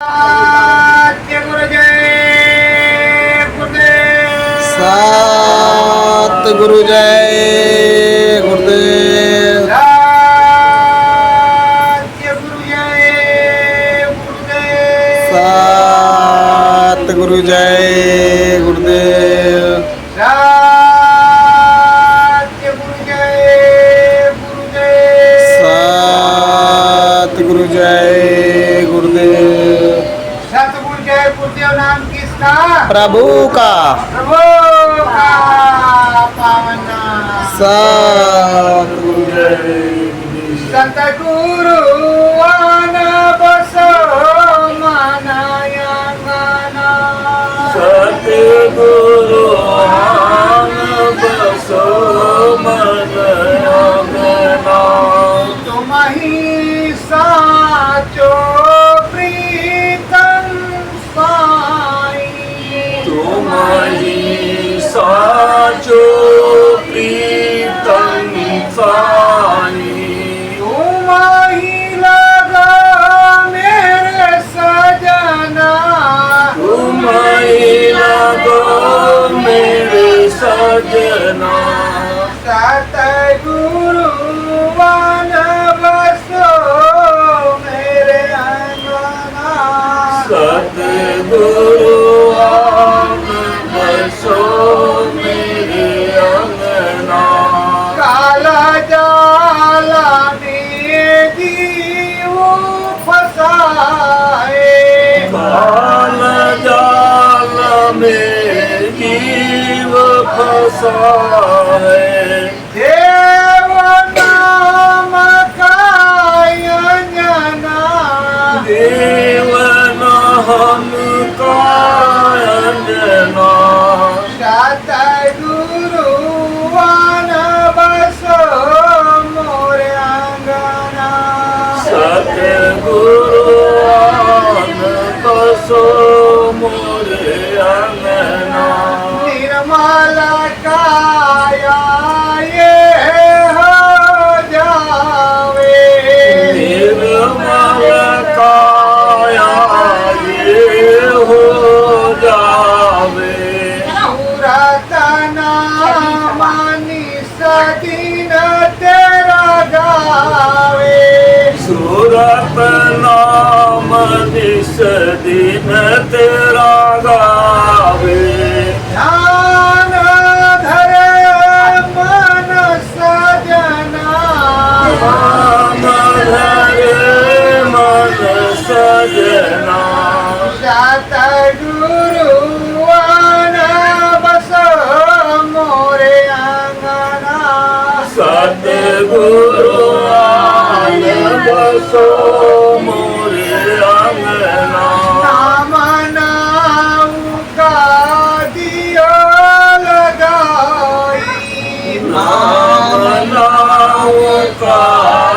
सतगुरु जय गुरुदेव। सतगुरु जय गुरुदेव। सतगुरु जय गुरुदेव। सतगुरु जय गुरुदेव नाम किसका? प्रभु का। प्रभु का पावन नाम। सतगुरु जय सतगुरु आना बसो मानायांगना। सतगुरु आना बसो मानायांगना। तुम ही साचो प्रीतम साई। तुम ही साचो प्रीतम साई। तुम ही लगा मेरे सजना। तुम ही लगो मेरे सजना। सतगुरु वन बसो मेरे अंगना। सतगुरु आन बसो मेरे अंगना। काला जाला में जीव फसाए। काल जाल में जीव फसा है। देव नाम का अंजना। देव नाम का अंजना। सतगुरु वन बसो मोरे अंगना। सतगुरु आन बसो मोरे अंगना। निर्मल काया ये हो जावे। निर्मल काया ये हो जावे। सूरत नाम निस्दिन तेरा गावे। सूरत नाम निस दिन तेरा गावे। ध्यान धरे मन सजना। नाम धरे मन सजना। सतगुरु वन बसो मोरे अंगना। सतगुरु आन बसो मोरे अंगना। नाम नाम का दियो लगाई। नाम नाम का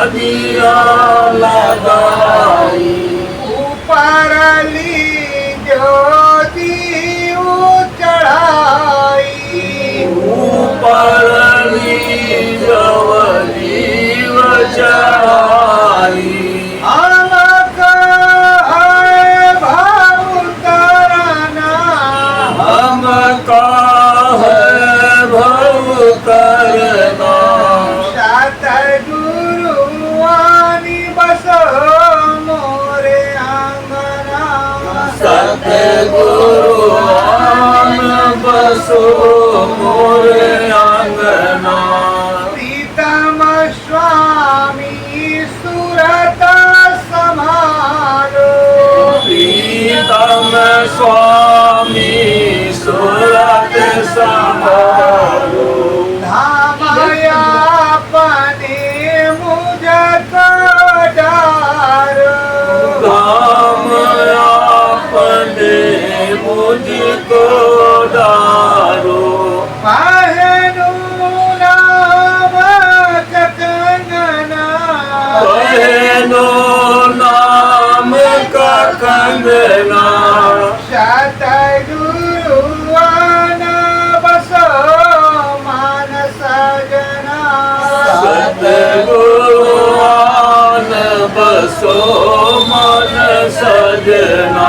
दिया लगाई। ऊपर ली ज्योति चढ़ाई। ऊपर जीव चढ़ाई। अलग है भाव करना। हम का है भव करना। सतगुरु वाणी बसो मोरे अंगना। सतगुरु आन बसो मोरे अंगना। प्रीतम स्वामी सुरत समारो। प्रीतम स्वामी सुरत समारो। धामया अपने मुझको डारो। धाम अपने मुझको डारो। पहनु नाम कंगना। बहनो नाम का कंगना। सतगुरु वन बसो मान सजना। सतगुरु आन बसो मन सजना।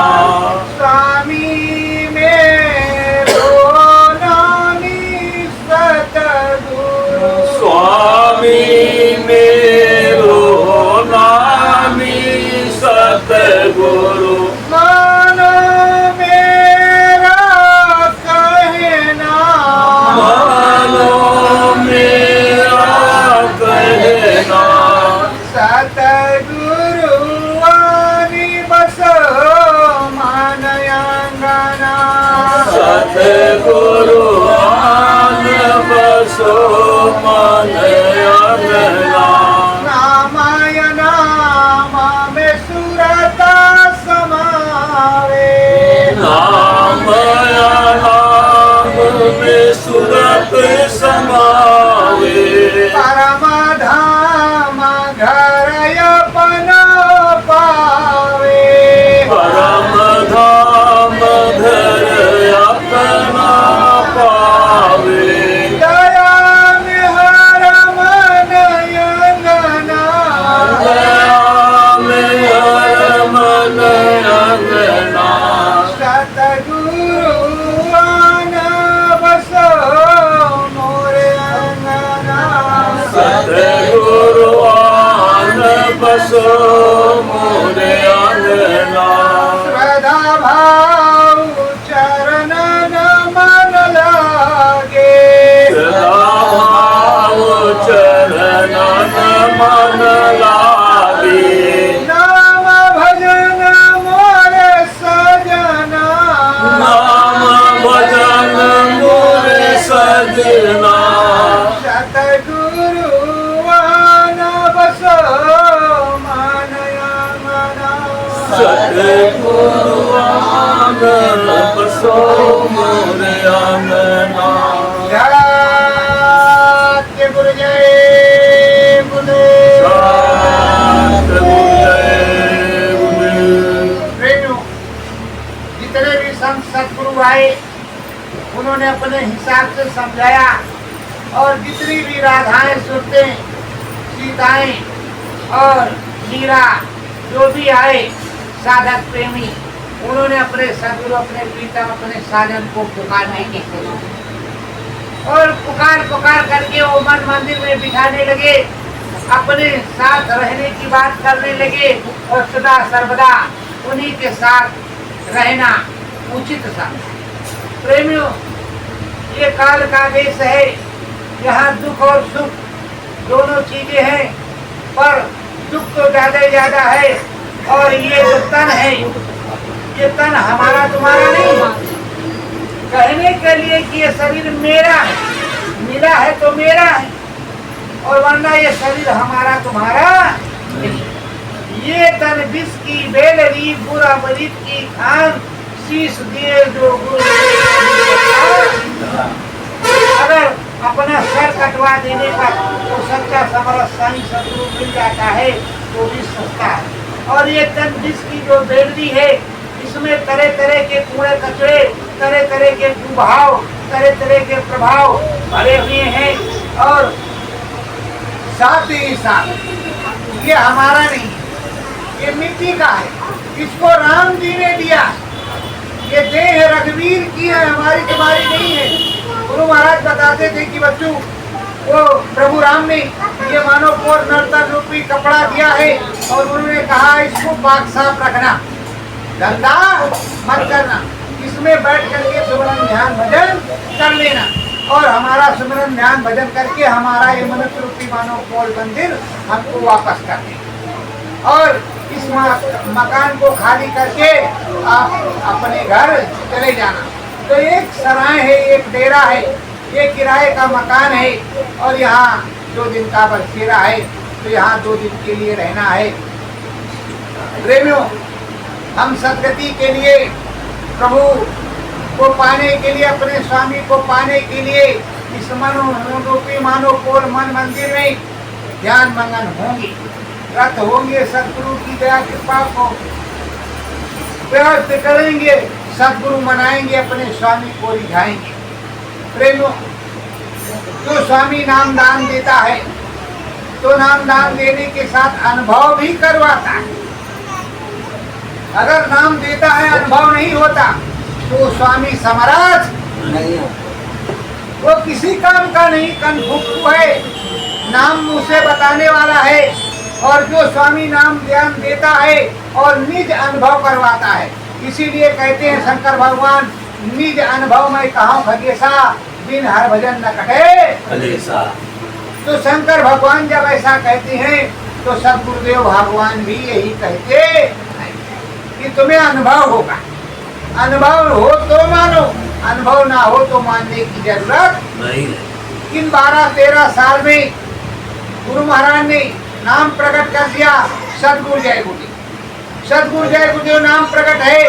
बसो मन अंगना नामाय नाम में सुरता समावे नाम नाम में सुरत समावे परम धाम घर अपन पावे परम धाम घर अपना पावे दया में हर मन अंगना दया में हर मन अंगना सतगुरु आन बसो मोरे अंगना सतगुरुआन बसो मोरे अंगना श्रद्धा भाव चरणन मन लागे भाव चरणन मन लागे नाम भजन मोरे सजना नाम भजन मोरे सजना सतगुरु आन बसो मन अंगना सतगुरुआन बसो मोरे अंगना सत्य गुरु जय बोले प्रेमियों, जितने भी संत सतगुरु आए उन्होंने अपने हिसाब से समझाया और जितनी भी राधाएं सुनते सीताएं और मीरा जो भी आए साधक प्रेमी उन्होंने अपने सदगुरु अपने प्रीतम अपने साजन को पुकारने की कोशिश की। और पुकार पुकार करके वो मन मंदिर में बिठाने लगे अपने साथ रहने की बात करने लगे और सदा सर्वदा उन्हीं के साथ रहना उचित था। प्रेमियों, ये काल का देश है, यहाँ दुख और सुख दोनों चीजें हैं, पर दुख तो ज्यादा ही ज्यादा है। और ये जो तन है, ये तन हमारा तुम्हारा नहीं है। कहने के लिए कि ये शरीर मेरा है, मिला है तो मेरा है, और वरना ये शरीर हमारा तुम्हारा नहीं। ये तन विष की बेलरी बुरा मरीज की खान शीश दिए जो गुरु। अगर अपना सर कटवा देने का तो सच्चा समरस साईं सदगुरु मिल जाता है तो भी सस्ता है। और ये तन विष की जो बेलरी है, इसमें तरह तरह के कूड़े कचरे, तरह तरह के कुभाव, तरह तरह के प्रभाव भरे हुए हैं। और साथ ही साथ ये हमारा नहीं, ये मिट्टी का है, इसको राम जी ने दिया। ये देह रघुवीर की है, हमारी तुम्हारी नहीं है। गुरु महाराज बताते थे कि बच्चों, वो प्रभु राम ने ये मानव को नर्तन रूपी कपड़ा दिया है और उन्होंने कहा इसको पाक साफ रखना, गंदा मत करना, इसमें बैठ करके सुमरन ध्यान भजन कर लेना। और हमारा सुमरन ध्यान भजन करके हमारा ये मनुष्य रूपी मानव कोल मंदिर हमको वापस कर दे और इस मकान को खाली करके आप अपने घर चले जाना। तो एक सराय है, एक डेरा है, ये किराए का मकान है और यहाँ 2 दिन का बसेरा है, तो यहाँ 2 दिन के लिए रहना है। प्रेमियों, हम सदगति के लिए प्रभु को पाने के लिए, अपने स्वामी को पाने के लिए इस मनोरूपी मानव कोल मन मंदिर में ध्यान मंगन होंगे, व्रत होंगे, सदगुरु की दया कृपा को व्यक्त करेंगे, सदगुरु मनाएंगे, अपने स्वामी को रिझाएंगे। प्रेमियों, जो स्वामी नाम दान देता है तो नाम दान देने के साथ अनुभव भी करवाता है। अगर नाम देता है अनुभव नहीं होता तो स्वामी समराज नहीं, वो किसी काम का नहीं, कनफुक्कू है, नाम उसे बताने वाला है। और जो स्वामी नाम ज्ञान देता है और निज अनुभव करवाता है, इसीलिए कहते हैं शंकर भगवान, निज अनुभव में कहां खगेसा, बिन हर भजन न कटे अलेसा। तो शंकर भगवान जब ऐसा कहते हैं तो सदगुरुदेव भगवान भी यही कहते हैं कि तुम्हें अनुभव होगा, अनुभव हो तो मानो, अनुभव ना हो तो मानने की जरूरत नहीं है। इन 12-13 साल में गुरु महाराज ने नाम प्रकट कर दिया सदगुरु जय गुरुदेव। सदगुरु जय गुरुदेव नाम प्रकट है।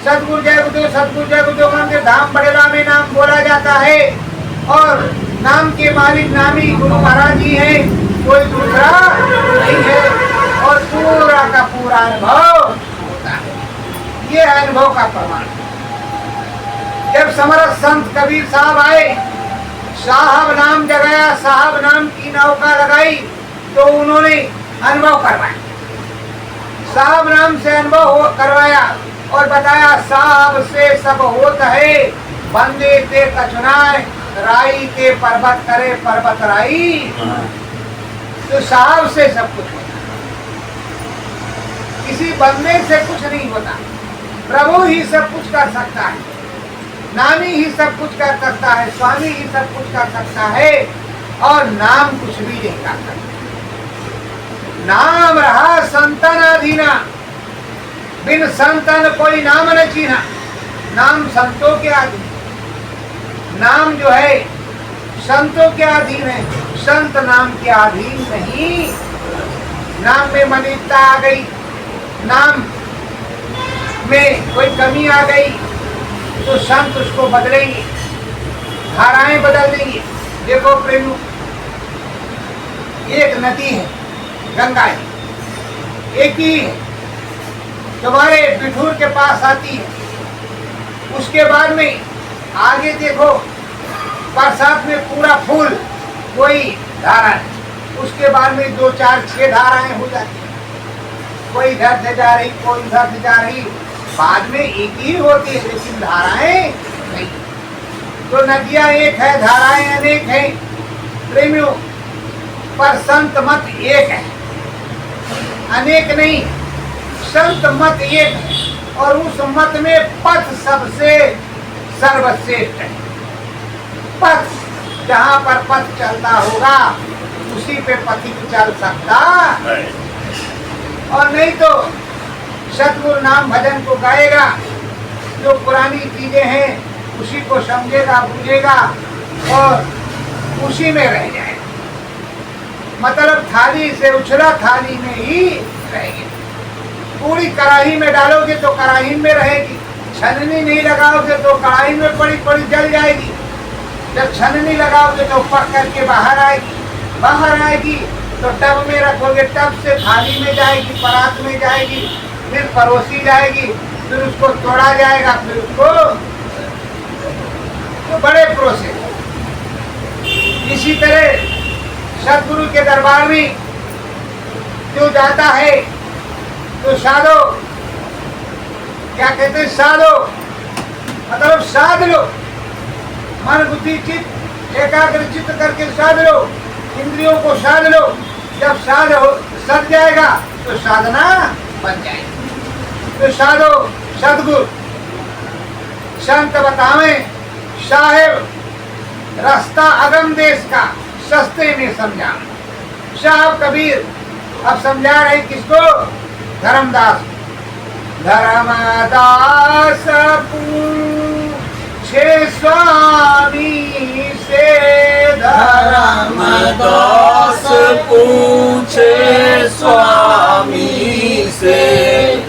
सदगुरु जय गुरुदेव मंदिर धाम बड़ेला में नाम बोला जाता है और नाम के मालिक नामी गुरु महाराज जी हैं, कोई दूसरा नहीं है और पूरा का पूरा अनुभव होता है। ये अनुभव का प्रमाण। जब समर्थ संत कबीर साहब आए, साहब नाम जगाया, साहब नाम की नौका लगाई तो उन्होंने अनुभव करवाया। साहब नाम से अनुभव करवाया और बताया साहब से सब होता है, बंदे ते कछुनाए राई के पर्वत करे पर्वत राई। तो साहब से सब कुछ होता है, किसी बंदे से कुछ नहीं होता। प्रभु ही सब कुछ कर सकता है, नामी ही सब कुछ कर सकता है, स्वामी ही सब कुछ कर सकता है और नाम कुछ भी नहीं कर सकता। नाम रहा संतन अधीना, बिन संतन कोई नाम न चीना। नाम संतों के अधीन, नाम जो है संतों के अधीन है, संत नाम के अधीन नहीं। नाम में मलिनता आ गई, नाम में कोई कमी आ गई तो संत उसको बदलेंगे, धाराएं बदल देंगे। देखो प्रेम, एक नदी है गंगा है, एक ही है, तुम्हारे बिठूर के पास आती है। उसके बाद में आगे देखो बरसात में पूरा फूल कोई धारा है, उसके बाद में 2, 4, 6 धाराएं हो जाती है। कोई इधर से जा रही, कोई इधर से जा रही, बाद में एक ही होती है लेकिन धाराएं नहीं। तो नदियां एक है, धाराएं अनेक हैं प्रेमियों, पर संत मत एक है, अनेक नहीं। संत मत एक है और उस मत में पथ सबसे सर्वश्रेष्ठ है। पथ जहाँ पर पथ चलता होगा उसी पे पथिक चल सकता है। और नहीं तो सतगुरु नाम भजन को गाएगा, जो पुरानी चीजें हैं उसी को समझेगा, बुझेगा और उसी में रह जाएगा। मतलब थाली से उछला थाली में ही रहेगी। पूरी कढ़ाई में डालोगे तो कढ़ाई में रहेगी, छननी नहीं लगाओगे तो कढ़ाई में पड़ी पड़ी जल जाएगी। जब छननी लगाओगे तो पक करके बाहर आएगी, बाहर आएगी तो टब में रखोगे, टब से थाली में जाएगी, परात में जाएगी, फिर परोसी जाएगी, फिर उसको तोड़ा जाएगा, फिर उसको तो बड़े प्रोसेस। इसी तरह सतगुरु के दरबार में जो जाता है तो साधो, क्या कहते हैं, साधो मतलब साध लो, मन बुद्धि चित्त एकाग्र चित्त करके साध लो, इंद्रियों को साध लो। जब सद जाएगा तो साधना बन जाएगी। तो साधो सदगुरु संत बतावे साहेब, रास्ता अगम देश का सस्ते में समझा। साहब कबीर अब समझा रहे किसको? धर्मदास। धर्मदास पूछे स्वामी से, धर्मदास पूछे स्वामी से,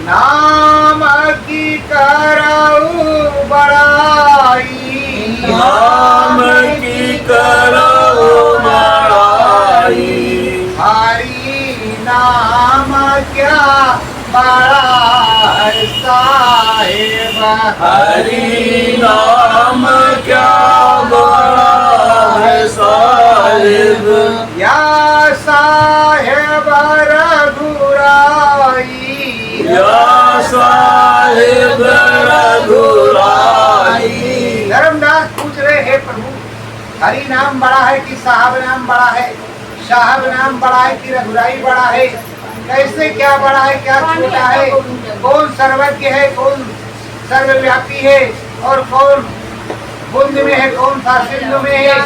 नाम की करऊ बड़ाई, नाम की करो बड़ाई, हरि नाम क्या बड़ा है साहेब, हरि नाम क्या बड़ा है साहिब, या साहेब रघुराई, या साहिब रघुराई। धर्मदास पूछ रहे हैं प्रभु, हरि नाम बड़ा है कि साहब नाम बड़ा है? साहब नाम बड़ा है कि रघुराई बड़ा है? कैसे, क्या बड़ा है, क्या छोटा है? कौन सर्वज्ञ है, कौन सर्वव्यापी है और कौन बुंद में है, कौन सा सिंधु में है,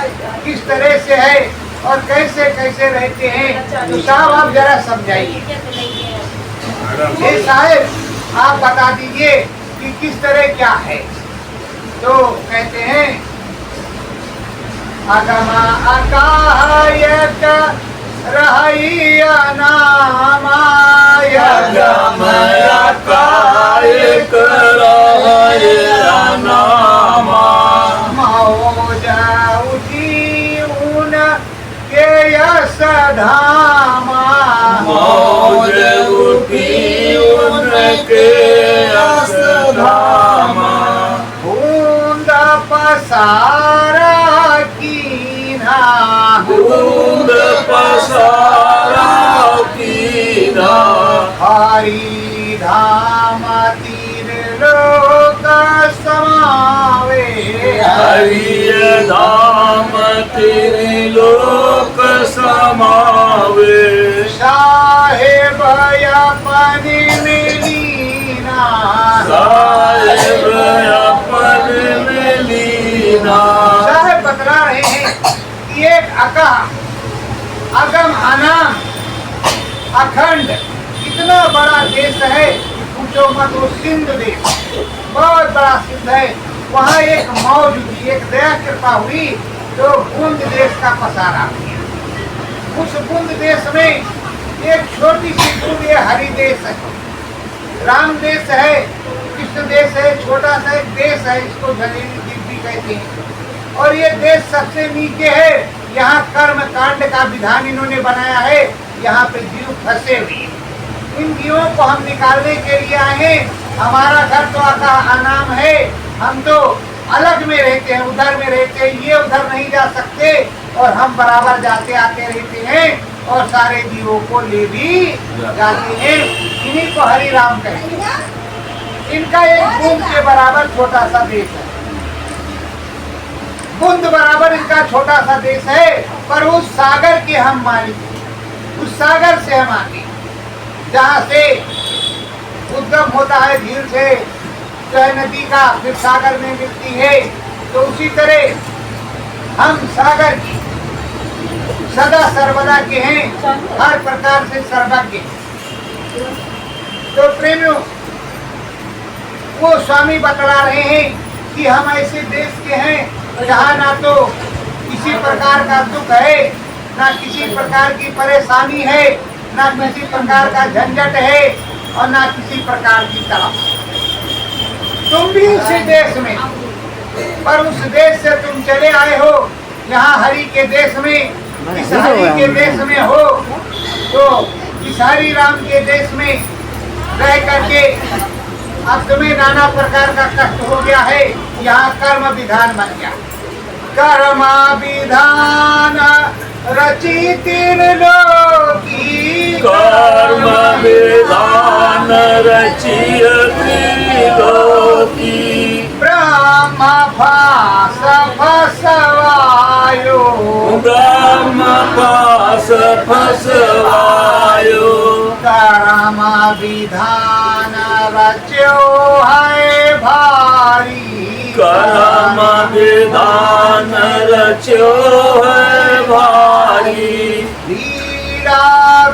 किस तरह से है और कैसे कैसे रहते हैं? तो साहब आप जरा समझाइए। ये साहब आप बता दीजिए कि किस तरह क्या है। तो कहते हैं अगम अकायक रहैया नामाय अगम अकायक रहैया नामा मौज उठी उन के यश धामा मौज उठी उनके यश धामा बूंद पसारा कीन्हा बूंद पसारा कीन्हा हरि धाम तीर लोक समावे हरिय धाम त्रिलोक समावे साहेब अपनी मिलीना साहेब अपन में लीना साहेब बतला रहे हैं कि एक अगम अनाम अखंड इतना बड़ा देश है, पूछो मत। वो सिंध देश बहुत बड़ा सिंध है, वहाँ एक मौज हुई, एक दया कृपा हुई जो बुंद देश का पसारा किया। उस बुंद देश में एक छोटी सी बूंद ये हरि देश है, राम देश है, कृष्ण देश है, छोटा सा एक देश है, इसको जलेबी द्वीप भी कहते हैं। और ये देश सबसे नीचे है, यहाँ कर्म कांड का विधान इन्होंने बनाया है, यहाँ पे जीव फंसे हुए हैं। इन जीवों को हम निकालने के लिए आए हैं। हमारा घर तो अनाम है, हम तो अलग में रहते हैं, उधर में रहते हैं, ये उधर नहीं जा सकते और हम बराबर जाते आते रहते हैं और सारे जीवों को ले भी जाते हैं। इन्हीं को हरि राम कहेंगे। इनका एक बूंद के बराबर छोटा सा देश है, बूंद बराबर इनका छोटा सा देश है, पर उस सागर के हम मालिक हैं। उस सागर से हम आगे, जहाँ से उद्गम होता है झील से, चाहे नदी का, फिर सागर में मिलती है, तो उसी तरह हम सागर की सदा सर्वदा के हैं, हर प्रकार से सर्वज्ञ। तो प्रेमियों, वो स्वामी बतला रहे हैं कि हम ऐसे देश के हैं जहाँ ना तो किसी प्रकार का दुख है, ना किसी प्रकार की परेशानी है, ना किसी प्रकार का झंझट है और ना किसी प्रकार की तड़प। तुम भी उसी देश में, पर उस देश से तुम चले आए हो यहाँ हरि के देश में। इस हरि के देश में हो तो इस हरि राम के देश में रह करके अब तुम्हें नाना प्रकार का कष्ट हो गया है। यहाँ कर्म विधान बन गया, कर्म विधान रची त्रिलोकी, कर्म विधान रचिय त्रिलोकी, ब्रह्म फास फसवायो, ब्रह्म पास फसवायो, कर्म विधान रच्यो है भारी, कर्म विधान रच्यो है भारी, वीरा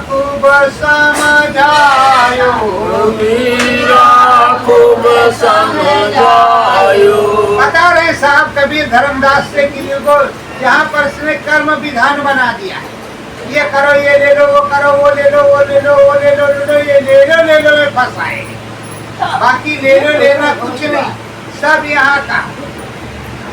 खूब समझायो, वीरा खूब समझायो। बता रहे साहब कबीर धर्मदास से कि को यहाँ पर इसने कर्म विधान बना दिया, ये करो, ये ले लो, वो करो, वो ले लो, वो ले लो, वो ले लो, ये ले लो में फंसाए। बाकी ले लो लेना कुछ नहीं, सब यहाँ का,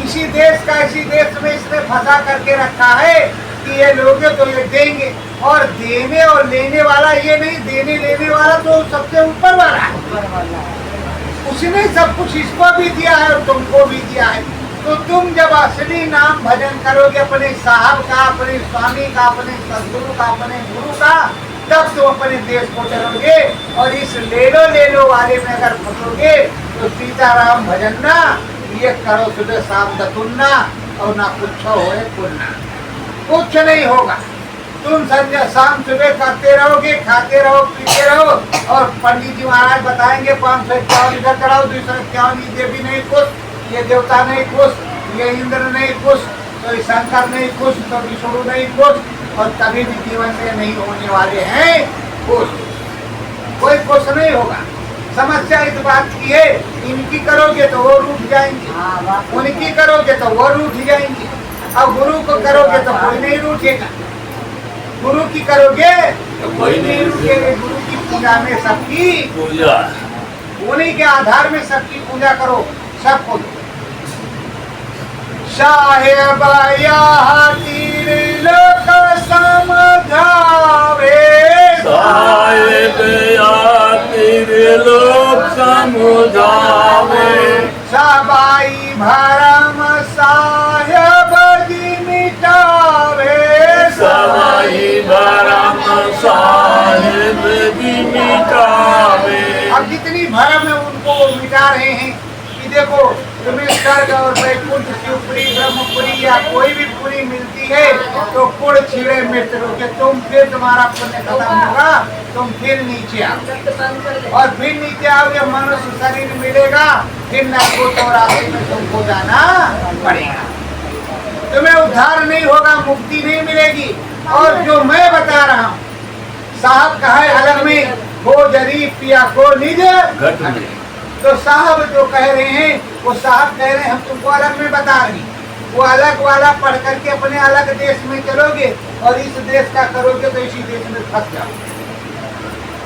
इसी देश का, इसी देश में इसने फंसा करके रखा है कि ये लोगे तो ये देंगे। और देने और लेने वाला ये नहीं, देने लेने वाला तो सबसे ऊपर वाला है। उसने सब कुछ इसको भी दिया है और तुमको भी दिया है। तो तुम जब असली नाम भजन करोगे अपने साहब का, अपने स्वामी का, अपने सदगुरु का, अपने गुरु का, तब तुम अपने देश को चलोगे। और इस ले लो वाले में अगर फंसोगे तो सीताराम भजन ना ये करो, सुबह शाम दतुन्ना और ना कुछ होए पुन्ना, कुछ नहीं होगा। तुम संजय शाम सुबह करते रहोगे, खाते रहो, पीते रहो, और पंडित जी महाराज बताएंगे 551 इधर चढ़ाओ, 251 देवी नहीं खुश, ये देवता नहीं खुश, ये इंद्र नहीं खुश, तो ये शंकर नहीं खुश, तो विष्णु नहीं खुश, और कभी भी जीवन में नहीं होने वाले हैं खुश। कोई खुश नहीं होगा। समस्या इस बात की है, इनकी करोगे तो वो रूठ जाएंगे, उनकी करोगे तो वो रूठ जाएंगे। अब गुरु को करोगे तो कोई नहीं रूठेगा, गुरु की करोगे तो कोई नहीं रूठेगा। गुरु की पूजा में सबकी पूजा, उन्हीं के आधार में सबकी पूजा करो, सबको दो। साहेब लोक समझावे, साहेब लोक समझावे, सबाई भरम साहेब जी मिटावे, सबाई भरम साहेब जी मिटावे। अब जितनी भरम है उनको वो मिटा रहे हैं कि देखो तुम्हें स्वर्ग और वैकुंठ शिवपुरी ब्रह्मपुरी या कोई भी पुरी मिलती है तो कुड़ छिड़े मित्र के तुम फिर तुम्हारा पुण्य खत्म होगा, तुम फिर नीचे आओ और फिर नीचे आओगे, मनुष्य शरीर मिलेगा, फिर नरकों चौराहे में तुमको जाना पड़ेगा, तुम्हें उद्धार नहीं होगा, मुक्ति नहीं मिलेगी। और जो मैं बता रहा हूँ साहब का है अलग में, वो जरी पिया को निज घट में। तो साहब जो कह रहे हैं वो साहब कह रहे हैं हम तुमको अलग में बता रहे हैं, वो अलग वाला पढ़ करके अपने अलग देश में चलोगे और इस देश का करोगे तो इसी देश में फंस जाओगे,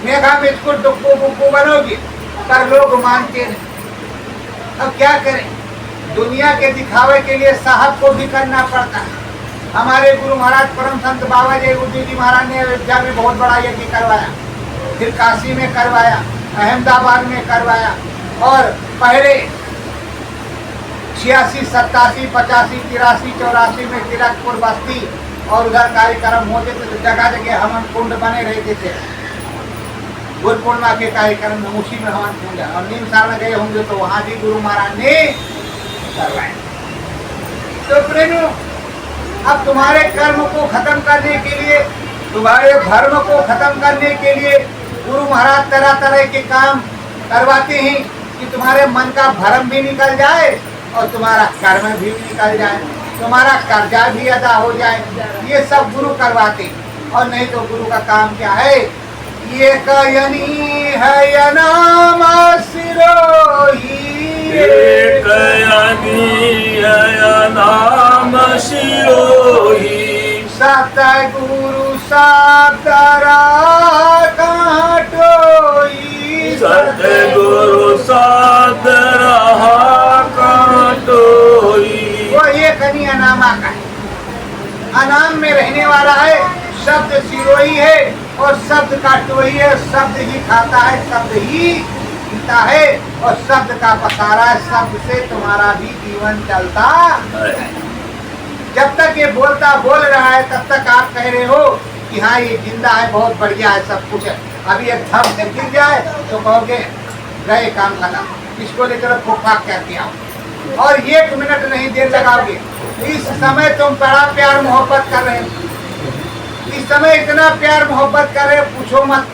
मेघा बिस्कुट डुक्कू बुक्कू बनोगे, पर लोग मानते नहीं। अब क्या करें, दुनिया के दिखावे के लिए साहब को भी करना पड़ता है। हमारे गुरु महाराज परम संत बाबा जय जी महाराज ने अयोध्या में बहुत बड़ा यज्ञ करवाया, फिर काशी में करवाया, अहमदाबाद में करवाया, और पहले 86, 87, 85, 83, 84 में तिलकपुर बस्ती और उधर कार्यक्रम होते थे तो जगह जगह हवन कुंड बने रहते थे। गुरु पूर्णिमा के कार्यक्रम में उसी में हवन कुंड है, और नीम सारण गए होंगे तो वहां भी गुरु महाराज ने करवाए। तो प्रेमियों, अब तुम्हारे कर्म को खत्म करने के लिए, तुम्हारे धर्म को खत्म करने के लिए गुरु महाराज तरह तरह के काम करवाते हैं कि तुम्हारे मन का भरम भी निकल जाए और तुम्हारा कर्म भी निकल जाए, तुम्हारा कर्जा भी अदा हो जाए, ये सब गुरु करवाते। और नहीं तो गुरु का काम क्या है, ये कयनी है नाम सिरोही, ये कयनी है नाम सिरोही, सतगुरु सादरा काटोई, सतगुरु साथ रहा काटोई। वो ये कनी अनामा का है, अनाम में रहने वाला है, शब्द सिरोही है और शब्द का टोही है, शब्द ही खाता है, शब्द ही पीता है और शब्द का पसारा है, शब्द से तुम्हारा भी जीवन चलता है। जब तक ये बोलता बोल रहा है तब तक आप कह रहे हो कि हाँ ये जिंदा है, बहुत बढ़िया है, सब कुछ है। अभी एक धम से गिर जाए तो कहोगे गए काम खत्म, इसको लेकर फूक-फाक करके आओ और 1 मिनट नहीं देर लगाओगे। इस समय तुम बड़ा प्यार मोहब्बत कर रहे हो, इस समय इतना प्यार मोहब्बत कर रहे हो पूछो मत।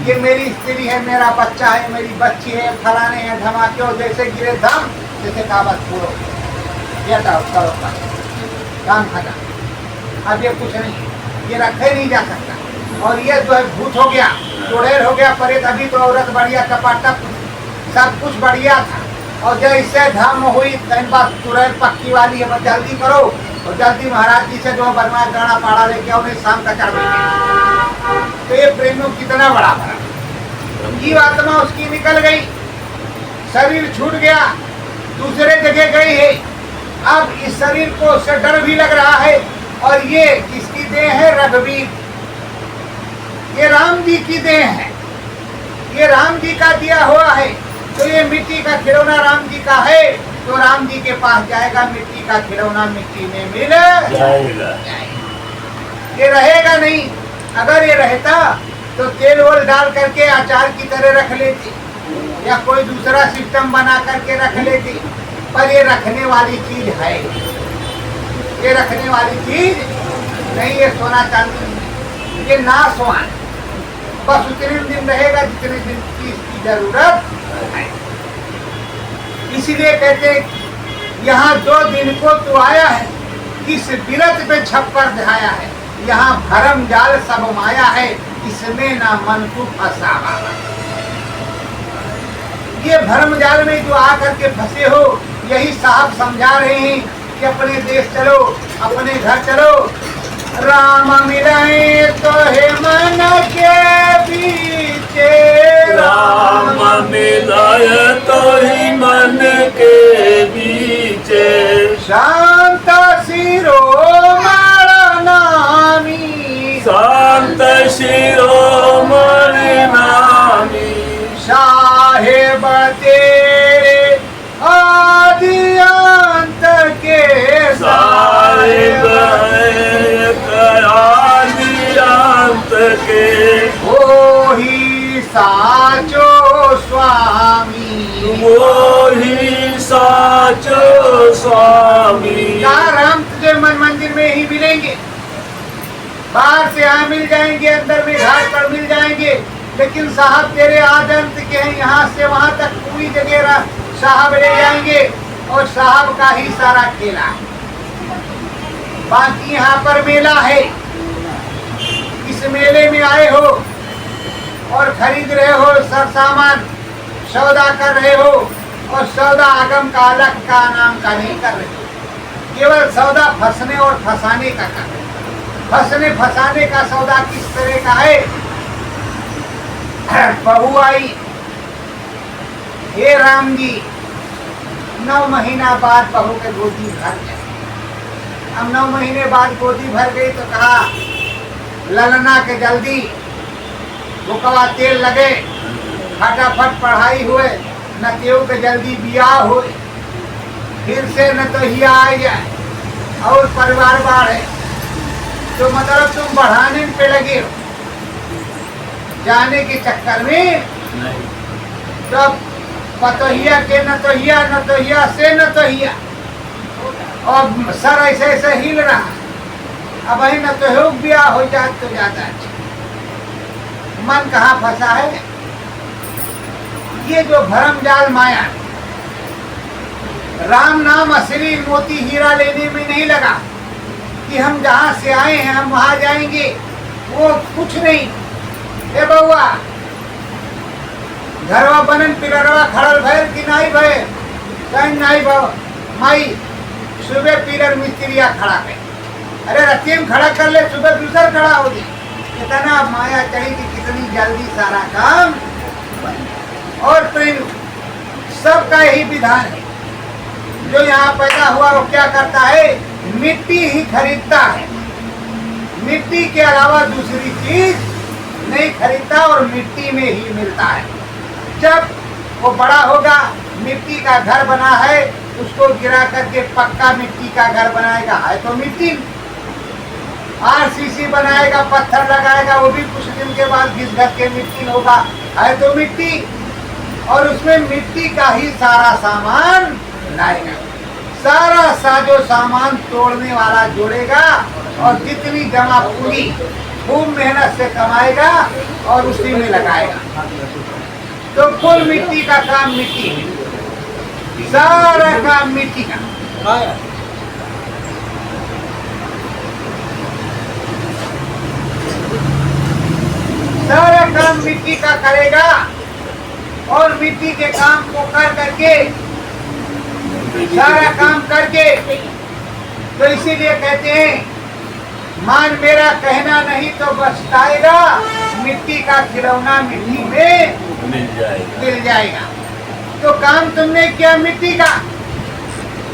ये मेरी स्त्री है, मेरा बच्चा है, मेरी बच्ची है, फलाने हैं, धमाके हो, जैसे गिरे धम जैसे काबत पूरो ये करो काम खत्म। अब ये कुछ नहीं, ये रखे नहीं जा सकता। और ये जो है भूत हो गया, चुड़ैल हो गया, परे अभी तो औरत बढ़िया, टपाटप सब कुछ बढ़िया था, और जब इससे धर्म हुई कहीं बात चुड़ैल पक्की वाली है, जल्दी करो और जल्दी महाराज जी से जो बनवा गाना पाड़ा लेके आओ, नहीं शाम का चढ़। तो ये प्रेमियों कितना बड़ा भरा, जीव आत्मा उसकी निकल गई, शरीर छूट गया, दूसरे जगह गई है। अब इस शरीर को उससे डर भी लग रहा है, और ये किसकी देह है, रघुवीर, ये राम जी की देह है, ये राम जी का दिया हुआ है। तो ये मिट्टी का खिलौना राम जी का है, तो राम जी के पास जाएगा, मिट्टी का खिलौना मिट्टी में मिल जाएगा, ये रहेगा नहीं। अगर ये रहता तो तेल वोल डाल करके अचार की तरह रख लेती या कोई दूसरा सिस्टम बना करके रख लेती, पर ये रखने वाली चीज है, ये रखने वाली चीज नहीं, ये सोना चांदी, ये नाशवान, बस उतने दिन रहेगा जितने दिन की इसकी जरूरत है। इसीलिए कहते हैं यहाँ 2 दिन को तू आया है, किस बिरत पे छप्पर ढाया है, यहाँ भरम जाल सब माया है, इसमें ना मन को फंसावा। ये भरम जाल में जो आकर के फंसे हो, यही साहब समझा रहे हैं कि अपने देश चलो, अपने घर चलो। राम मिलाए तो हे मन के बीचे, राम मिलाय तो ही मन के बीचे, शांत शिरोमणि नामी, शांत शिरोमणि नामी, साहेब तेरे आदि अंत के साहिब आदि अंत के, वो ही साचो स्वामी। वो ही साचो स्वामी। यार हम तुझे मन मंदिर में ही मिलेंगे, बाहर से यहाँ मिल जाएंगे, अंदर में घाट पर मिल जाएंगे, लेकिन साहब तेरे आदंत के हैं, यहाँ से वहाँ तक पूरी जगह साहब ले जाएंगे और साहब का ही सारा खेला है। बाकी यहाँ पर मेला है, इस मेले में आए हो और खरीद रहे हो सब सामान, सौदा कर रहे हो और सौदा आगम का अलग का नाम का नहीं कर रहे हो, केवल सौदा फंसने और फंसाने का कर रहे हो। फंसने फंसाने का सौदा किस तरह का है? बहू आई, हे राम जी 9 महीना बाद बहू के गोदी भर गई। अब 9 महीने बाद गोदी भर गई तो कहा ललना के जल्दी भुकवा तेल लगे, फटाफट पढ़ाई हुए, न तेऊ के जल्दी बियाह हुए, फिर से न तो ही आ जाए और परिवार बाढ़े। तो मतलब तुम बढ़ाने पे लगे हो जाने के चक्कर में। तो पतोहिया के नतोहिया से नतोहिया और सर ऐसे ऐसे हिल रहा। अब वही न तो ब्याह हो जाए तो ज्यादा अच्छा। मन कहाँ फंसा है? ये जो भरम जाल माया, राम नाम असली मोती हीरा लेने में नहीं लगा कि हम जहाँ से आए हैं हम वहाँ जाएंगे, वो कुछ नहीं। ए बउआ घरवा बनन पिलरवा खड़ल भैर कि नहीं भय? कहीं नहीं भाव माई सुबह पिलर मिस्त्रिया खड़ा कर, अरे रत्तीम खड़ा कर ले, सुबह दूसरा खड़ा हो गई। इतना माया चढ़ी कि कितनी जल्दी सारा काम। और प्रेम सबका यही विधान है, जो यहाँ पैदा हुआ वो क्या करता है? मिट्टी ही खरीदता है, मिट्टी के अलावा दूसरी चीज नहीं खरीदता और मिट्टी में ही मिलता है। जब वो बड़ा होगा, मिट्टी का घर बना है, उसको गिरा करके पक्का मिट्टी का घर बनाएगा, है तो मिट्टी। आरसीसी बनाएगा, पत्थर लगाएगा, वो भी कुछ दिन के बाद घिस घस के मिट्टी होगा, है तो मिट्टी। और उसमें मिट्टी का ही सारा सामान लाएगा, सारा साजो सामान तोड़ने वाला जोड़ेगा और जितनी जमा पूरी खूब मेहनत से कमाएगा और उसी में लगाएगा। तो कुल मिट्टी का काम मिट्टी है, सारा काम मिट्टी का। सारा काम मिट्टी का करेगा और मिट्टी के काम को कर करके सारा काम करके, तो इसीलिए कहते हैं मान मेरा कहना नहीं तो बचताएगा, मिट्टी का खिलौना मिट्टी में मिल जाएगा। तो काम तुमने किया मिट्टी का।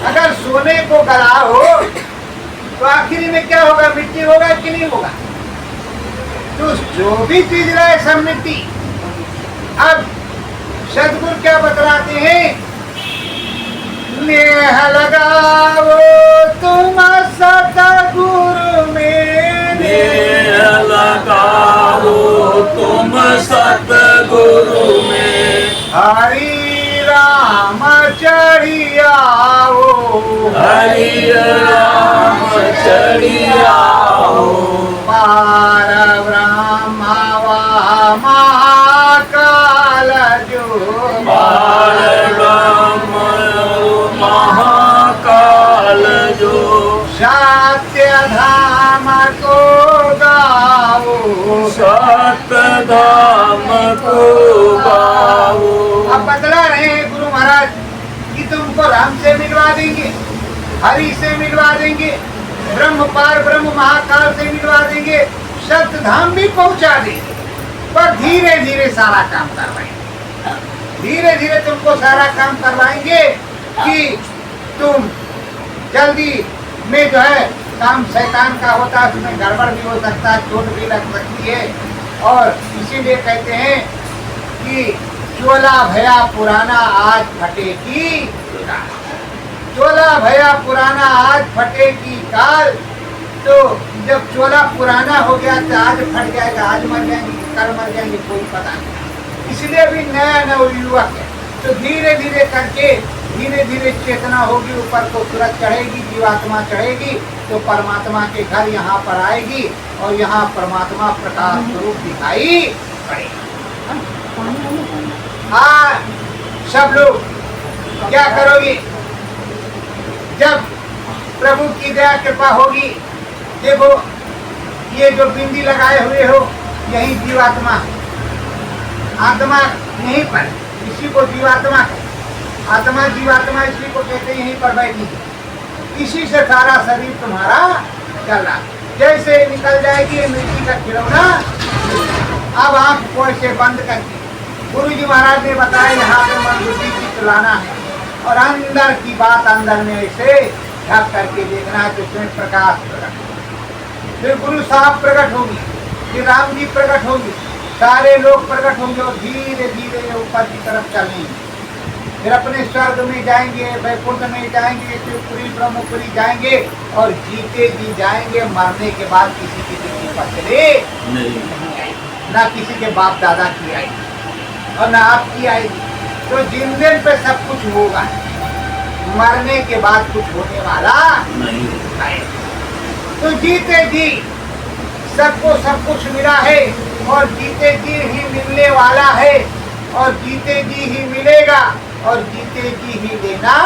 अगर सोने को गला हो तो आखिरी में क्या होगा? मिट्टी होगा कि नहीं होगा? तो जो भी चीज रहे सब मिट्टी। अब सदगुरु क्या बतलाते हैं? नेह लगाओ तुम सतगुरु में, नेह लगाओ तुम सतगुरु में, हरि राम चढ़ियाओ, हरि राम चढ़ियाओ, पार ब्रह्म महाकाल जो, पार ब्रह्म महाकाल जो, सत्य धाम को गाओ, सत्य धाम को गाओ। अब बतला रहे हैं गुरु महाराज कि तुमको राम से मिलवा देंगे, हरि से मिलवा देंगे, ब्रह्म पार ब्रह्म महाकाल से मिलवा देंगे, सप्त धाम भी पहुंचा देंगे। पर धीरे धीरे सारा काम करवाएंगे, धीरे धीरे तुमको सारा काम करवाएंगे कि तुम जल्दी में जो है काम शैतान का होता है, उसमें गड़बड़ भी हो सकता है, चोट भी लग सकती है। और इसीलिए कहते हैं कि चोला भया पुराना आज फटेगी काल, चोला भया पुराना आज फटेगी काल। तो जब चोला पुराना हो गया तो आज फट जाएगा, आज मर जाएंगे, कल मर जाएंगे, कोई पता नहीं। इसलिए भी नया नवयुवक है, तो धीरे धीरे करके धीरे धीरे चेतना होगी, ऊपर को सूरज चढ़ेगी, जीवात्मा चढ़ेगी, तो परमात्मा के घर यहाँ पर आएगी और यहाँ परमात्मा प्रकाश स्वरूप दिखाई पड़ेगा। हाँ, सब लोग क्या करोगे जब प्रभु की दया कृपा होगी? देखो, ये जो बिंदी लगाए हुए हो, यही जीवात्मा, आत्मा यहीं पर, इसी को जीवात्मा कहते, आत्मा जीवात्मा इसी को कहते हैं, यहीं पर बैठी है। इसी से सारा शरीर तुम्हारा चल रहा। जैसे निकल जाएगी ये मिट्टी का खिलौना, अब आंख को ऐसे बंद करके गुरु जी महाराज ने बताया यहाँ पे मन बुद्धि चित्त लाना है और अंदर की बात अंदर में ऐसे ढक करके देखना है, तो उसमें प्रकाश प्रकट, फिर गुरु साहब प्रकट होगी, फिर राम जी प्रकट होगी, सारे लोग प्रकट होंगे और धीरे धीरे ऊपर की तरफ चलेंगे। फिर अपने स्वर्ग में जाएंगे, वैकुंठ में जाएंगे, शिवपुरी ब्रह्मपुरी जाएंगे और जीते जी जाएंगे। मरने के बाद किसी की जिंदगी पकड़े नहीं आएगी, ना किसी के बाप दादा की आएगी और ना आपकी आएगी। तो जिंदगी पे सब कुछ होगा, मरने के बाद कुछ होने वाला नहीं आएगा। तो जीते जी सबको सब कुछ मिला है और जीते जी ही मिलने वाला है और जीते जी ही मिलेगा और जीते जी ही लेना।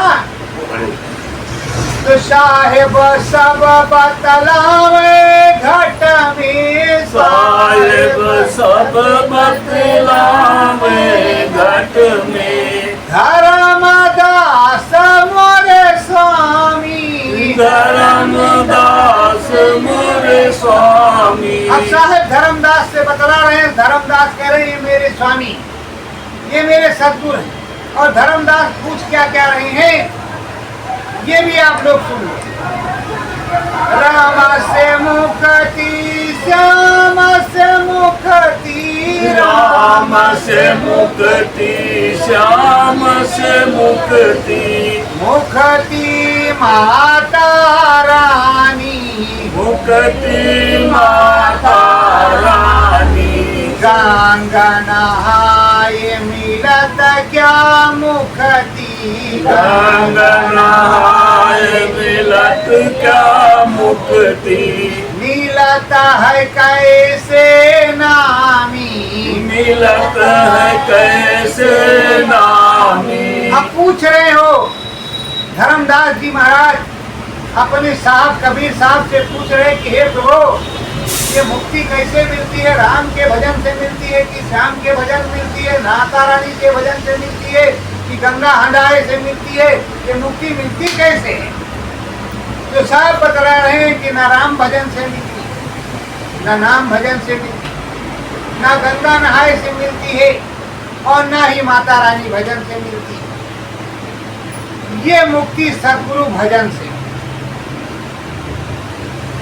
तो साहेब सब बतलावे घट में, साहेब सब बतलावे घट में, धर्मदास मोरे स्वामी, धर्मदास मोरे स्वामी। अब साहेब धर्मदास से बतला रहे हैं, धर्मदास कह रहे हैं ये मेरे स्वामी, ये मेरे सद्गुरु हैं। और धर्मदास पूछ क्या क्या रहे हैं ये भी आप लोग सुनो। राम से मुक्ति, श्याम से मुक्ति, राम से मुक्ति, श्याम से मुक्ति, मुक्ति माता रानी, मुक्ति माता रानी। गंगा नहाए मिलत क्या मुक्ति, गंगा नहाए मिलत क्या मुक्ति, मिलत है कैसे नामी, मिलत है कैसे नामी। अब पूछ रहे हो धर्मदास जी महाराज अपने साहब कबीर साहब से पूछ रहे कि हे प्रभु, ये मुक्ति कैसे मिलती है? राम के भजन से मिलती है कि श्याम के भजन मिलती है, माता रानी के भजन से मिलती है कि गंगा हंडाए से मिलती है? ये मुक्ति मिलती कैसे है? तो साहब बता रहे हैं कि ना राम भजन से मिलती है, ना नाम भजन से मिलती है, ना गंगा नहाए से मिलती है और ना ही माता रानी भजन से मिलती है। ये मुक्ति सद्गुरु भजन से,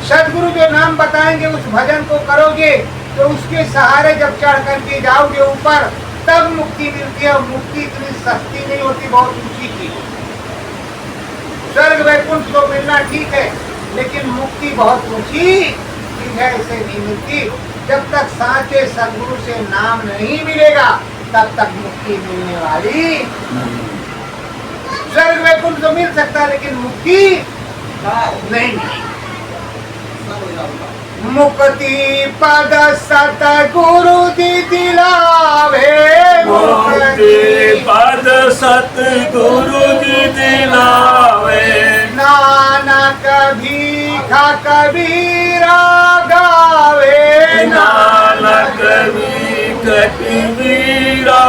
सदगुरु जो नाम बताएंगे उस भजन को करोगे तो उसके सहारे जब चढ़ करके जाओगे ऊपर तब मुक्ति मिलती है। और मुक्ति इतनी सस्ती नहीं होती, बहुत ऊंची की। स्वर्ग वैकुंठ को मिलना ठीक है, लेकिन मुक्ति बहुत ऊंची चीज है, इसे नहीं मिलती। जब तक साचे सदगुरु से नाम नहीं मिलेगा तब तक मुक्ति मिलने वाली। स्वर्ग वैकुंठ तो मिल सकता है लेकिन मुक्ति नहीं मिलेगी। मुक्ति पद सतगुरु जी दिलावे, मुक्ति पद सतगुरु जी दिलावे, नानक भीखा कबीरा गावे, नानक भीख कबीरा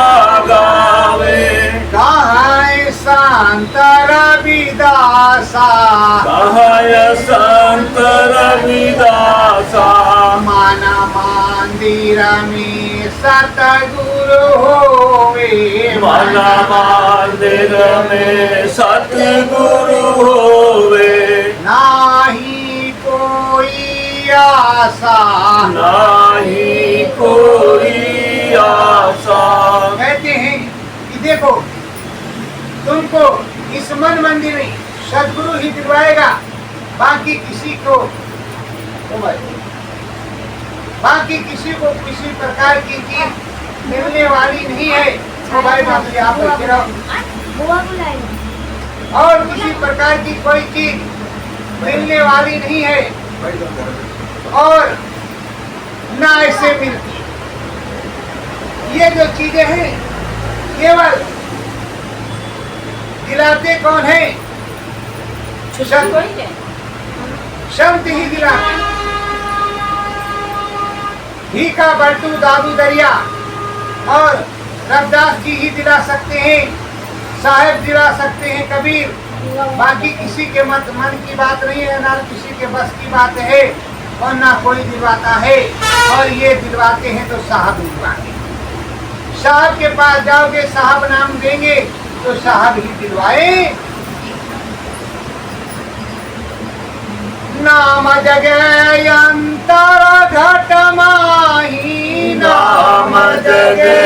गावे। गाए सा संत रविदासा कहाय संत रविदासा मन मंदिर में सतगुरु होवे मन मंदिर में सतगुरु होवे नाही कोई आशा नाही कोई आशा। कहते हैं कि देखो तुमको इस मन मंदिर में सदगुरु ही दिलवाएगा, बाकी किसी को किसी प्रकार की चीज मिलने वाली नहीं है। तो भाई बाबू जी आप बैठे रहो। और किसी प्रकार की कोई चीज मिलने वाली नहीं है और ना ऐसे मिलती। ये जो चीजें हैं केवल दिलाते कौन है? संत ही दिलाते। ही का बर्तू दादू दरिया और रविदास जी ही दिला सकते हैं, साहेब दिला सकते हैं, कबीर। बाकी किसी के मन की बात नहीं है, ना किसी के बस की बात है और ना कोई दिलवाता है। और ये दिलवाते हैं तो साहब दिलवाते हैं। साहब के पास जाओगे, साहब नाम देंगे तो साहब ही दिलवाए। नाम जगे अंतर घट माही, नाम जगे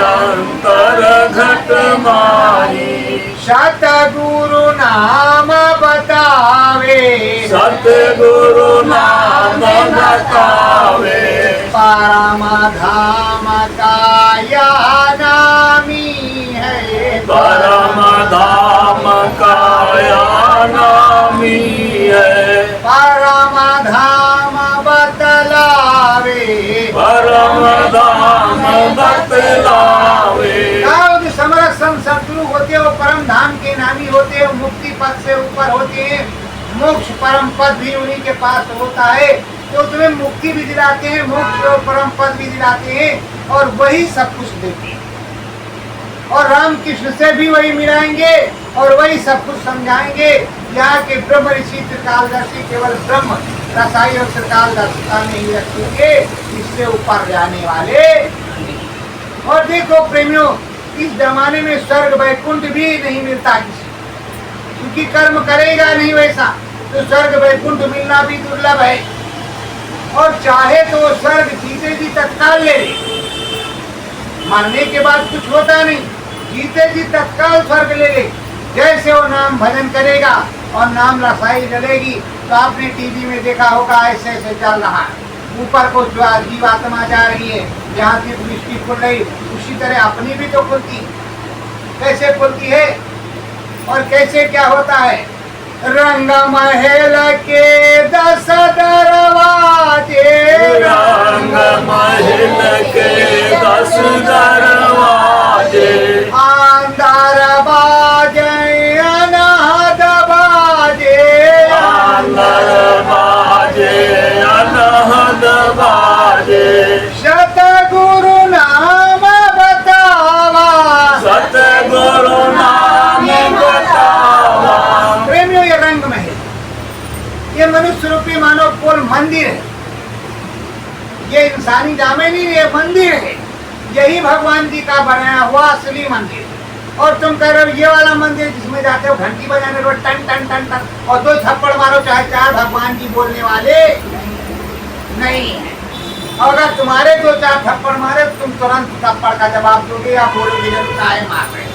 अंतर घट माही। सतगुरु नाम बतावे, सतगुरु नाम बतावे। परम धाम काया नामी है, परम धाम काया नामी है। परम धाम बतलावे, परम धाम बतलावे। जो समरस संत सतगुरु होते हैं वो परम धाम के नामी होते हैं, मुक्ति पद से ऊपर होते हैं। मोक्ष परम पद भी उन्हीं के पास होता है। तो तुम्हें मुक्ति भी दिलाते हैं, मोक्ष और परम पद भी दिलाते हैं और वही सब कुछ देते हैं। और राम कृष्ण से भी वही मिलाएंगे और वही सब कुछ समझाएंगे। यहाँ के ब्रह्म ऋषि त्रिकालदर्शी केवल ब्रह्म रसाई और त्रिकालदर्शिता नहीं रखेंगे, इससे ऊपर जाने वाले। और देखो प्रेमियों, इस जमाने में स्वर्ग वैकुंठ भी नहीं मिलता किसी, क्योंकि कर्म करेगा नहीं वैसा, तो स्वर्ग वैकुंठ मिलना भी दुर्लभ है। और चाहे तो वो स्वर्ग जीते जी तत्काल ले ले, मरने के बाद कुछ होता नहीं, जीते जी तत्काल स्वर्ग ले ले। जैसे वो नाम भजन करेगा और नाम रसाई जलेगी, तो आपने टीवी में देखा होगा ऐसे ऐसे चल रहा है, ऊपर को जीवात्मा जा रही है, यहाँ की दृष्टि खुल रही, उसी तरह अपनी भी तो खुलती। कैसे खुलती है और कैसे क्या होता है? रंग महल के 10 दरवाजे, रंग महल के 10 दरवाजे। अंदर बाजे अनाहत बाजे, अंदर बाजे अनहद बाजे। सतगुरु नाम बतावा, सतगुरु नाम बतावा। प्रेमियों, ये रंग महल, ये मनुष्य रूपी मानव कुल मंदिर है। ये इंसानी जामे नहीं, ये मंदिर है। यही भगवान जी का बनाया हुआ असली मंदिर। और तुम कह रहे हो ये वाला मंदिर जिसमें जाते हो घंटी बजाने को टन टन टन टन और 2 थप्पड़ मारो चाहे 4 भगवान जी बोलने वाले नहीं है। और अगर तुम्हारे 2-4 थप्पड़ मारे तो तुम तुरंत थप्पड़ का जवाब दोगे या बोलोगे जरूर काहे मार रहे।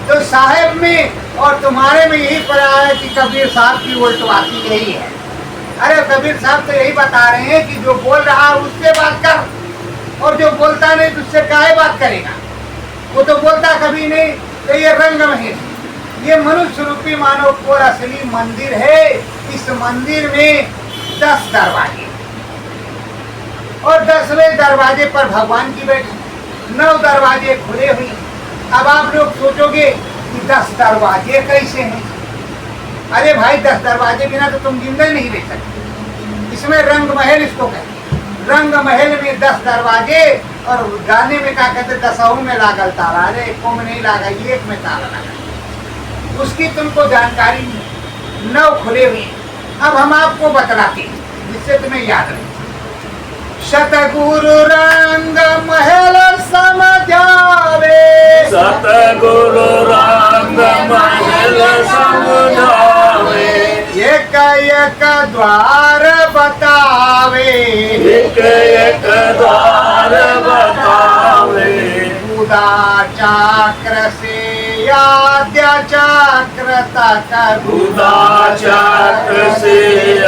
तो साहेब में और तुम्हारे में यही पड़ा है कि कबीर साहब की उल्टवासी यही है। अरे कबीर साहब तो यही बता रहे हैं कि जो बोल रहा है उससे बात कर, और जो बोलता नहीं तो उससे काहे बात करेगा, वो तो बोलता कभी नहीं। तो ये रंग महल, ये मनुष्य रूपी मानव को असली मंदिर है। इस मंदिर में 10 दरवाजे और 10वें दरवाजे पर भगवान की बैठी, 9 दरवाजे खुले हुए। अब आप लोग सोचोगे कि 10 दरवाजे कैसे हैं? अरे भाई 10 दरवाजे बिना तो तुम जिंदा नहीं रह सकते। इसमें रंग महल इसको कहते हैं। रंग महल में 10 दरवाजे, और गाने में क्या कहते 10 में लागल ताला। अरे एको में नहीं लागा, एक में ताला लगा। उसकी तुमको जानकारी 9 खुले हुए। अब हम आपको बतलाते हैं जिससे तुम्हें याद रहे। सतगुरु रंग महल समझावे, सतगुरु रंग महल समझावे, एक एक द्वार बतावे, एक एक द्वार बतावे, गुदा चक्र से आद्य चक्र तक, गुदा चक्र से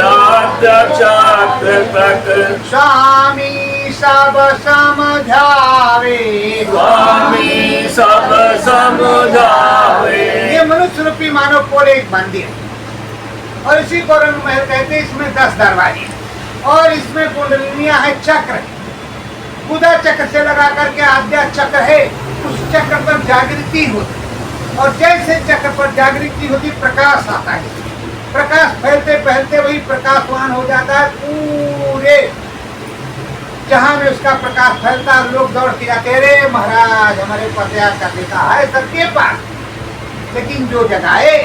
आद्य चक्र तक, स्वामी सब समझावे, स्वामी सब समझावे। ये मनुष्य रूपी मानव कोल एक मंदिर है, और इसी को रंग महल कहते हैं। इसमें 10 दरवाजे और इसमें कुंडलिनियां है, चक्र है। गुदा चक्र से लगा करके आद्या चक्र है, उस चक्र पर जागृति होती, और जैसे चक्र पर जागृति होती प्रकाश आता है। प्रकाश फैलते फैलते वही प्रकाशवान हो जाता है। पूरे जहां में उसका प्रकाश फैलता है, लोग दौड़ के जाते, अरे महाराज हमारे पदयात्रा का देखा है सबके पास। लेकिन जो जगाए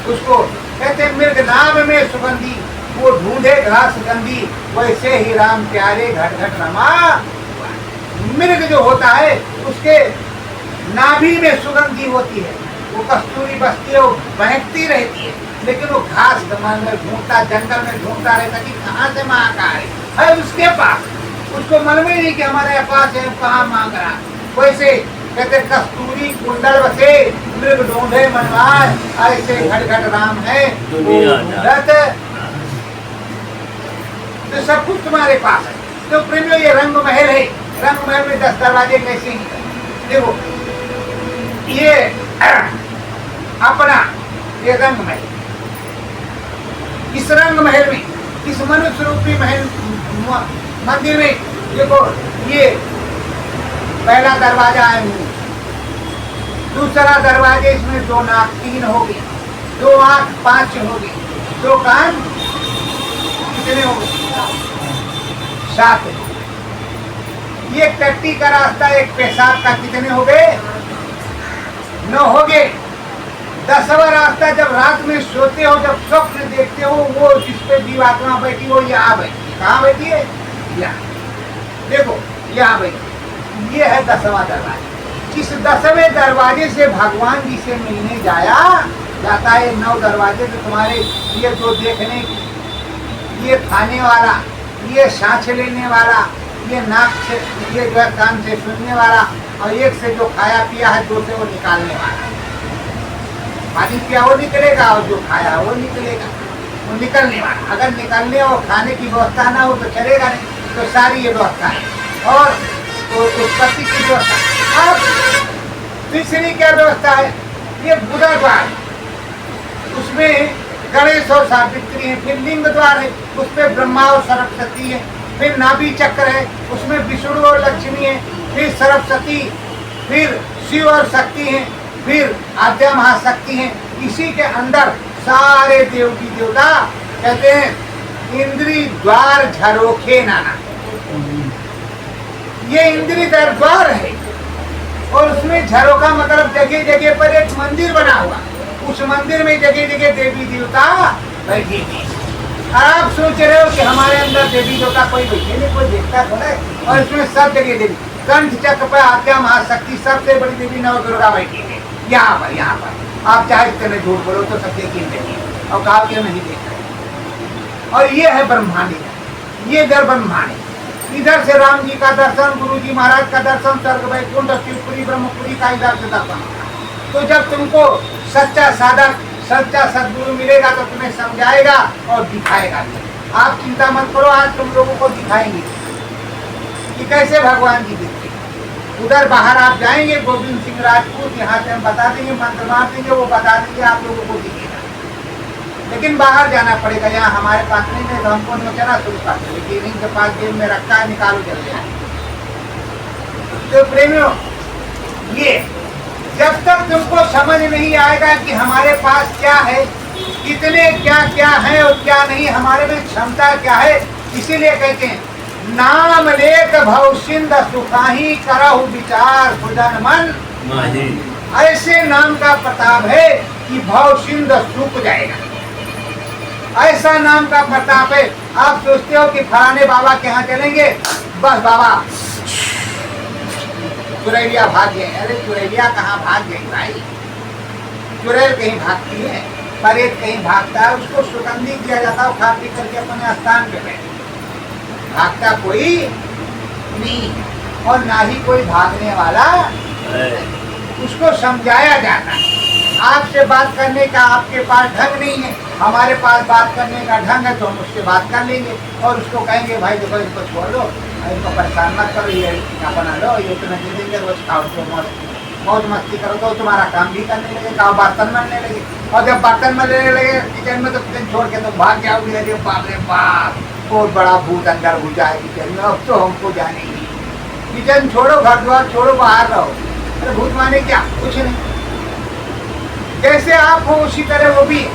उसको कहते मृग नाम में सुगंधी, वो ढूंढे घास गंधी, वैसे ही राम प्यारे घट घट रमा। मृग जो होता है उसके नाभि में सुगंधी होती है, वो कस्तूरी बसती है, वो बहकती रहती है, लेकिन वो घास दमान में ढूंढता, जंगल में ढूंढता रहता कि कहाँ से महाकाल है उसके पास। उसको मन में नहीं कि हमारे पास है, कहाँ मांग रहा। वैसे कहते कस्तूरी कुंडल बसे, मृग ढूंढे मनवाए, ऐसे घट घट राम है दुनिया। तो सब कुछ तुम्हारे पास है। तो प्रेमियों ये रंग महल है। रंग महल में 10 दरवाजे कैसे हैं? देखो ये अपना ये रंग महल, इस रंग महल में, इस मनुष्य रूपी महल मंदिर में देखो, ये पहला दरवाजा है मुंह, दूसरा दरवाजे इसमें 2 नाक 3 हो गए, 2 आंख 5 हो गए, 2 कान कितने हो गए 7। ये टट्टी का रास्ता, एक पेशाब का कितने हो गए 9 हो गए। 10वां रास्ता जब रात में सोते हो, जब स्वप्न देखते हो, वो जिस पे जीवात्मा बैठी हो यहाँ बैठी है। कहाँ बैठी है? यहाँ देखो, यहाँ बैठी। ये है 10वां दरवाजा। इस 10वें दरवाजे से भगवान जी से मिलने जाता है। 9 दरवाजे तो तुम्हारे ये जो देखने, ये खाने वाला, ये सांस लेने वाला, ये नाक से, ये जो है कान से सुनने वाला, और एक से जो खाया पिया है, 2 से वो निकालने वाला। पानी पिया वो निकलेगा, और जो खाया वो निकलेगा, वो निकलने वाला। अगर निकलने और खाने की व्यवस्था ना हो तो चलेगा नहीं। तो सारी ये व्यवस्था है, और तो उत्पत्ति की व्यवस्था। अब तीसरी क्या व्यवस्था है? ये बुधा द्वार, उसमें गणेश और सावित्री है। फिर लिंग द्वार है, उसमें ब्रह्मा और सरस्वती है। फिर नाभि चक्र है, उसमें विष्णु और लक्ष्मी है। फिर सरस्वती, फिर शिव और शक्ति है, फिर आद्या महाशक्ति है। इसी के अंदर सारे देवी देवता कहते हैं इंद्री द्वार झरोखे नाना। ये इंद्री द्वार है, और उसमें झरोखा मतलब जगह जगह पर एक मंदिर बना हुआ। उस मंदिर में जगह जगह देवी देवता बैठे थे। आप सोच रहे हो कि हमारे अंदर देवी देवता कोई बैठे नहीं, कोई देखता थोड़ा है। और इसमें सब जगह देवी, कंठ चक्र पर आद्या महाशक्ति सबसे बड़ी देवी नवदुर्गा बैठी है। यहाँ पर आप चाहे इतने झूठ बोलो तो सब देखिए देखिए, और कहा कि नहीं देख रहे। और ये है ब्रह्मांड, ये इधर ब्रह्मांड है। इधर से राम जी का दर्शन, गुरु जी महाराज का दर्शन, स्वर्ग वैकुंठ शिवपुरी ब्रह्मपुरी का इधर से दर्शन। तो जब तुमको सच्चा साधक, सच्चा सदगुरु मिलेगा तो तुम्हें समझाएगा और दिखाएगा। आप चिंता मत करो, आज तुम लोगों को दिखाएंगे कि कैसे भगवान जी दिखते। उधर बाहर आप जाएंगे, गोविंद सिंह राजपूत, यहाँ से हम बता देंगे, मंत्र मार देंगे, वो बता देंगे, आप लोगों को दिखेगा। लेकिन बाहर जाना पड़ेगा, यहाँ हमारे पास नहीं है तो हमको नोचना शुरू कर देंगे। इनके पास जेब में रखा है, निकालो जल्दी। तो प्रेमियों, ये जब तक तुमको समझ नहीं आएगा कि हमारे पास क्या है, कितने क्या क्या है और क्या नहीं, हमारे में क्षमता क्या है, इसीलिए कहते हैं नाम लेत भव सिंध सुखाही करहु विचार भुजन मन माही। ऐसे नाम का प्रताप है कि भव सिंध सूख जाएगा। ऐसा नाम का प्रताप है। आप सोचते हो कि फलाने बाबा के यहाँ चलेंगे, बस बाबा चुरैलिया भाग गए। अरे चुरैलिया कहाँ भाग गई भाई? चुड़ैल कहीं भागती है, परेत कहीं भागता है, उसको सुगंधी दिया जाता है, खा पी करके अपने स्थान पे बैठे। भागता कोई नहीं और ना ही कोई भागने वाला, उसको समझाया जाता है। आपसे बात करने का आपके पास ढंग नहीं है, हमारे पास बात करने का ढंग है तो हम उससे बात कर लेंगे और उसको कहेंगे भाई देखो इसको छोड़ दो, इसको परेशान मत करो, ये बना लो, ये तुम्हें दे देंगे, रोज खाओ तो मौज मस्ती करो तो तुम्हारा काम भी करने लगेगा, बर्तन बनने लगे। और जब बर्तन बनने लगे किचन में तो किचन छोड़ के तो भाग जाओगे। अरे बाप रे बाप, बहुत बड़ा भूत अंदर घुस जाए किचन में, अब तो हमको जाने ही। किचन छोड़ो, घर द्वार छोड़ो, बाहर रहो। अरे भूत माने क्या? कुछ नहीं। जैसे आप हो उसी तरह वो भी है।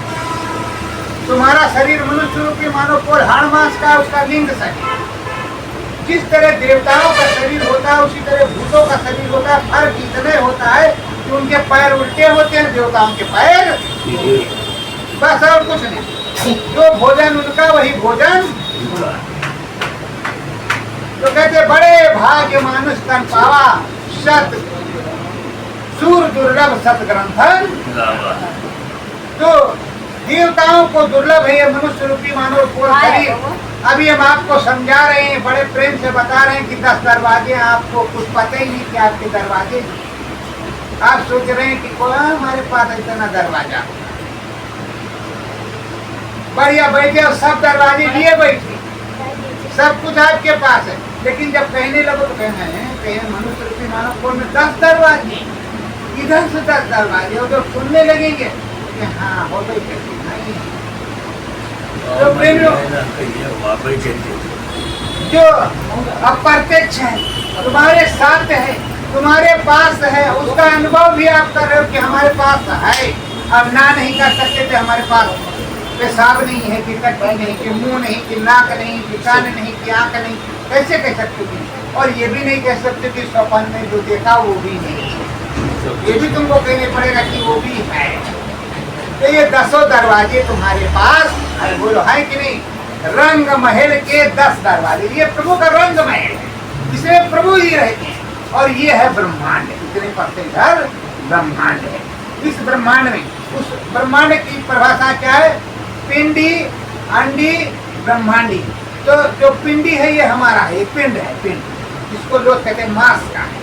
तुम्हारा शरीर मनुष्य रूपी मानो कोल हाड़ मांस का, उसका लिंग शरीर। जिस तरह देवताओं का शरीर होता है उसी तरह भूतों का शरीर होता है। फर्क इतने होता है कि उनके पैर उल्टे होते हैं, देवताओं के पैर, बस और कुछ नहीं। जो भोजन उनका वही भोजन। तो कहते बड़े भाग्य मानुष तन पावा, सत सूर दुर्लभ सत ग्रंथन। तो देवताओं को दुर्लभ है ये मनुष्य रूपी मानव कोल शरीर। अभी हम आपको समझा रहे हैं, बड़े प्रेम से बता रहे हैं कि 10 दरवाजे, आपको कुछ पता ही नहीं कि आपके दरवाजे। आप सोच रहे हैं कि कोई हमारे पास इतना दरवाजा, बढ़िया बैठे और सब दरवाजे लिए बैठे, सब कुछ आपके पास है। लेकिन जब कहने लगो तो कहें मनुष्य रूपी मानव कोल में 10 दरवाजे, इधर से 10 दरवाजे, और जब सुनने लगेंगे कि हाँ हो गई नहीं। तो प्रेमियों, जो अप्रत्यक्ष है, तुम्हारे साथ है, तुम्हारे पास है, उसका अनुभव भी आप कर रहे हो कि हमारे पास है। अब ना नहीं कर सकते थे, हमारे पास पेशाब नहीं है कि टट्टी नहीं कि मुंह नहीं कि नाक नहीं कि कान नहीं कि आंख नहीं, कैसे कह सकते थे? और ये भी नहीं कह सकते कि स्वप्न में जो देखा वो भी नहीं, ये भी तुमको कहने पड़ेगा कि वो भी है। तो ये 10 दरवाजे तुम्हारे पास, अरे बोलो है कि नहीं? रंग महल के 10 दरवाजे, ये प्रभु का रंग महल है, इसमें प्रभु जी रहते हैं। और ये है ब्रह्मांड, इतने पड़ते घर ब्रह्मांड है। इस ब्रह्मांड में, उस ब्रह्मांड की परिभाषा क्या है? पिंडी, अंडी, ब्रह्मांडी। तो जो पिंडी है ये हमारा है, ये पिंड है, पिंड जिसको लोग कहते हैं मांस का है।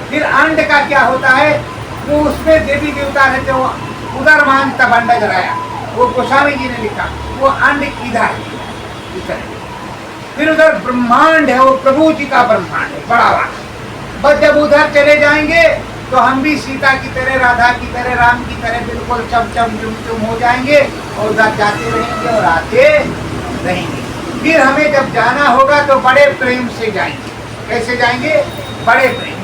फिर अंड का क्या होता है? वो उसमें देवी देवता रहते हो, उधर मान तब अंडा जलाया, वो गोस्वामी जी ने लिखा, वो अंड इधर है। फिर उधर ब्रह्मांड है, वो प्रभु जी का ब्रह्मांड है, बड़ा वाला। बस जब उधर चले जाएंगे तो हम भी सीता की तरह, राधा की तरह, राम की तरह बिल्कुल चमचम चुमचुम हो जाएंगे और उधर जाते रहेंगे और आते रहेंगे। फिर हमें जब जाना होगा तो बड़े प्रेम से जाएंगे। कैसे जाएंगे? बड़े प्रेम।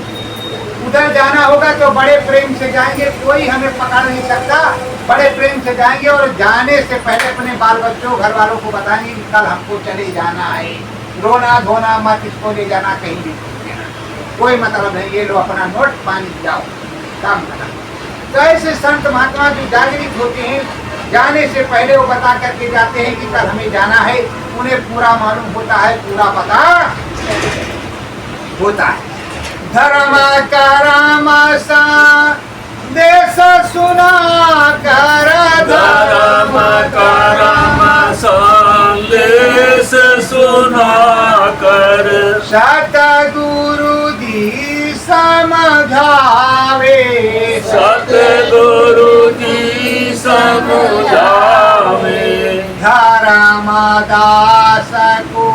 उधर जाना होगा तो बड़े प्रेम से जाएंगे, कोई हमें पकड़ नहीं सकता, बड़े प्रेम से जाएंगे। और जाने से पहले अपने बाल बच्चों, घर वालों को बताएंगे कि कल हमको चले जाना है, रोना धोना मत, इसको ले जाना कहीं भी, कोई मतलब नहीं, ये लो अपना नोट, पानी जाओ, काम करना। तो ऐसे संत महात्मा जो जागृत होते हैं, जाने से पहले वो बता करके जाते हैं कि कल हमें जाना है, उन्हें पूरा मालूम होता है, पूरा पता होता है। धर्म करम सा देश सुना कर, धर्म करम संदेश सुना कर, सतगुरु जी समझावे, सतगुरु जी समझावे, धर्मदास को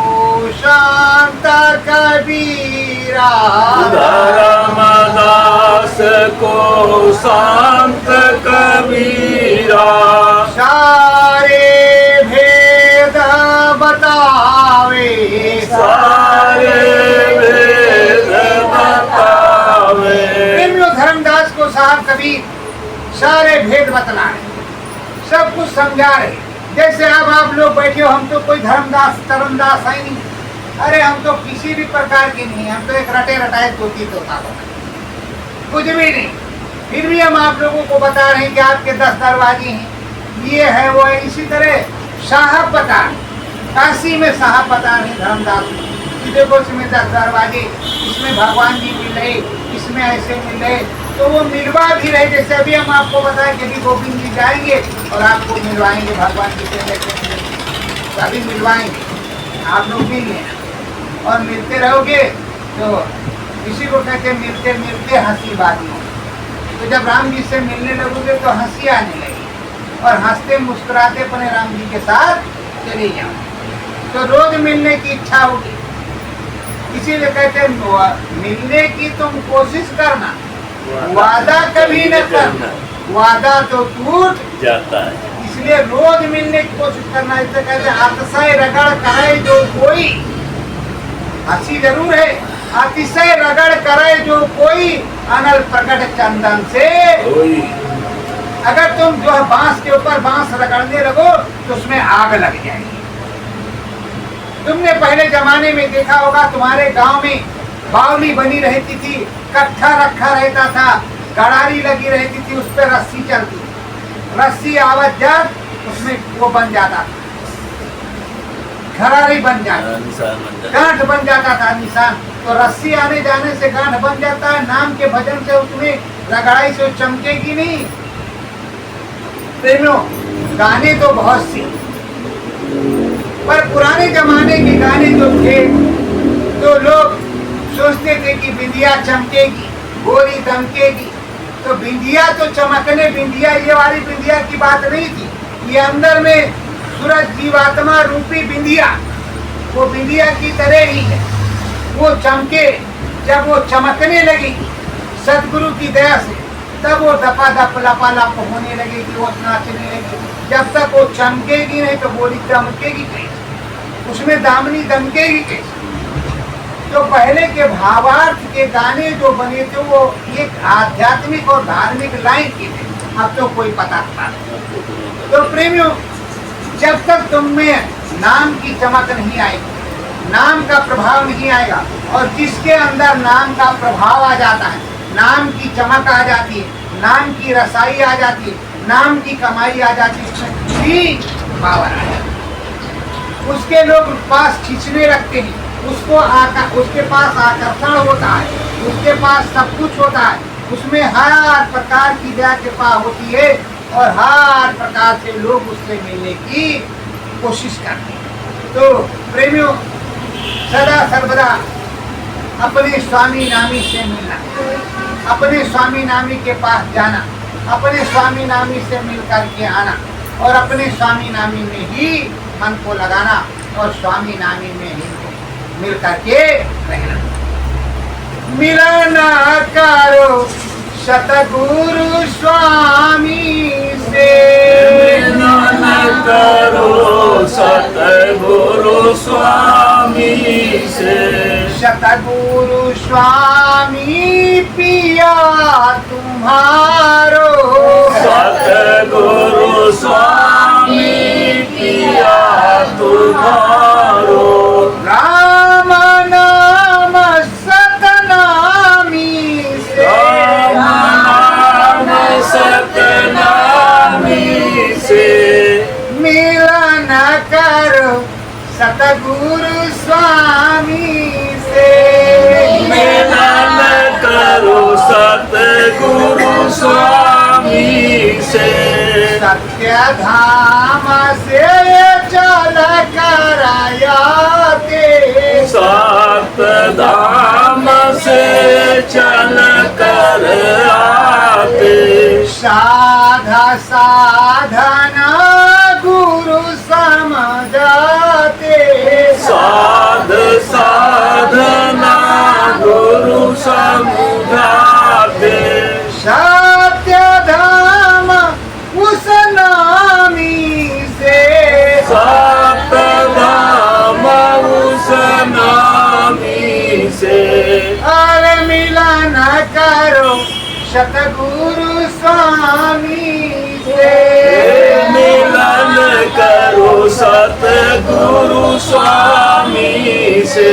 शांत कबीरा, धर्मदास को शांत कबीरा, सारे भेद बतावे, सारे वेद बतावे। धर्मदास को साहब कबीर सारे भेद बतला रहे, सब कुछ समझा रहे। जैसे अब आप लोग बैठे हो, हम तो कोई धर्मदास है नहीं, अरे हम तो किसी भी प्रकार के नहीं, हम तो एक रटे रटाए तोती तोता कुछ भी नहीं। फिर भी हम आप लोगों को बता रहे हैं कि आपके 10 दरवाजे हैं, ये है वो है। इसी तरह साहब बता, काशी में साहब बता रहे धर्मदास कि देखो इसमें 10 दरवाजे, इसमें भगवान जी मिल रहे, इसमें ऐसे मिल रहे, तो वो मिलवा भी रहे। जैसे अभी हम आपको बताएं कि अभी गोविंद जी जाएंगे और आपको मिलवाएंगे भगवान जी से, अभी मिलवाएंगे, आप लोग मिल लेना और मिलते रहोगे तो इसी को कहते हैं मिलते मिलते हंसी बाजी। तो जब राम जी से मिलने लगोगे तो हंसी आने लगेगी और हंसते मुस्कुराते अपने राम जी के साथ चले जाओ, तो रोज मिलने की इच्छा होगी। इसीलिए कहते हैं मिलने की तुम कोशिश करना, वादा कभी न करना, वादा तो टूट जाता है। इसलिए रोज मिलने की कोशिश करना। इससे कहते हैं अतिशय रगड़ करे जो कोई, हंसी जरूर है, अतिशय रगड़ करे जो कोई अनल प्रकट चंदन से। अगर तुम जो है बांस के ऊपर बांस रगड़ने लगो तो उसमें आग लग जाएगी। तुमने पहले जमाने में देखा होगा, तुम्हारे गांव में बावली बनी रहती थी, कट्ठा रखा रहता था, गड़ारी लगी रहती थी, उस पर रस्सी चलती, रस्सी आवत जात उसमें वो बन जाता था, घरारी बन जाता, गांठ बन जाता था निशान। तो रस्सी आने जाने से गांठ बन जाता है, नाम के भजन से उसमें रगड़ाई से चमकेगी नहीं। प्रेमियों, गाने तो बहुत सी, पर पुराने जमाने के गाने जो थे तो लोग सोचते थे कि बिंदिया चमकेगी, गोरी दमकेगी, तो बिंदिया तो चमकने, बिंदिया ये वाली बिंदिया की बात नहीं थी, ये अंदर में सूरज जीवात्मा रूपी बिंदिया, वो बिंदिया की तरह ही है, वो चमके। जब वो चमकने लगी सदगुरु की दया से, तब वो दपा दप लपा लप होने लगेगी, वो नाचने लगेगी। जब तक वो चमकेगी नहीं तो बोली दमकेगी कैसे, उसमें दामनी दमकेगी कैसे। तो पहले के भावार्थ के गाने जो बने थे वो एक आध्यात्मिक और धार्मिक लाइन के थे, अब तो कोई पता नहीं। तो प्रेमियों, जब तक तुम में नाम की चमक नहीं आएगी, नाम का प्रभाव नहीं आएगा, और जिसके अंदर नाम का प्रभाव आ जाता है, नाम की चमक आ जाती है, नाम की रसाई आ जाती है, नाम की कमाई आ जाती है, उसमें भी पावर आ जाती है, उसके लोग पास खींचने लगते हैं, उसके पास आकर्षण होता है, उसके पास सब कुछ होता है, उसमें हर प्रकार की दया कृपा होती है और हर प्रकार से लोग उससे मिलने की कोशिश करते हैं। तो प्रेमियों, सदा सर्वदा अपने स्वामी नामी से मिलना, अपने स्वामी नामी के पास जाना, अपने स्वामी नामी से मिल करके आना और अपने स्वामी नामी में ही मन को लगाना और स्वामी नामी में ही मिल करके रहना। मिलन करो सतगुरु स्वामी से, मिलन करो सतगुरु स्वामी से, सतगुरु स्वामी पिया तुम्हारो, सतगुरु स्वामी पिया तुम्हारो, राम नाम सतनामी से, राम नाम सतनामी से, मिलन करो सतगुरु स्वामी से, मिलन करो सतगुरु स्वामी से, सत्य धाम से चल कराया दे, सात धाम से चल कर आते, साधा साधना गुरु समझाते, साध साधना गुरु समझाते, सत्य धाम उस नामी से, सात धाम उस नामी से, अरे मिलन करो सतगुरु स्वामी से, मिलन करो सतगुरु स्वामी से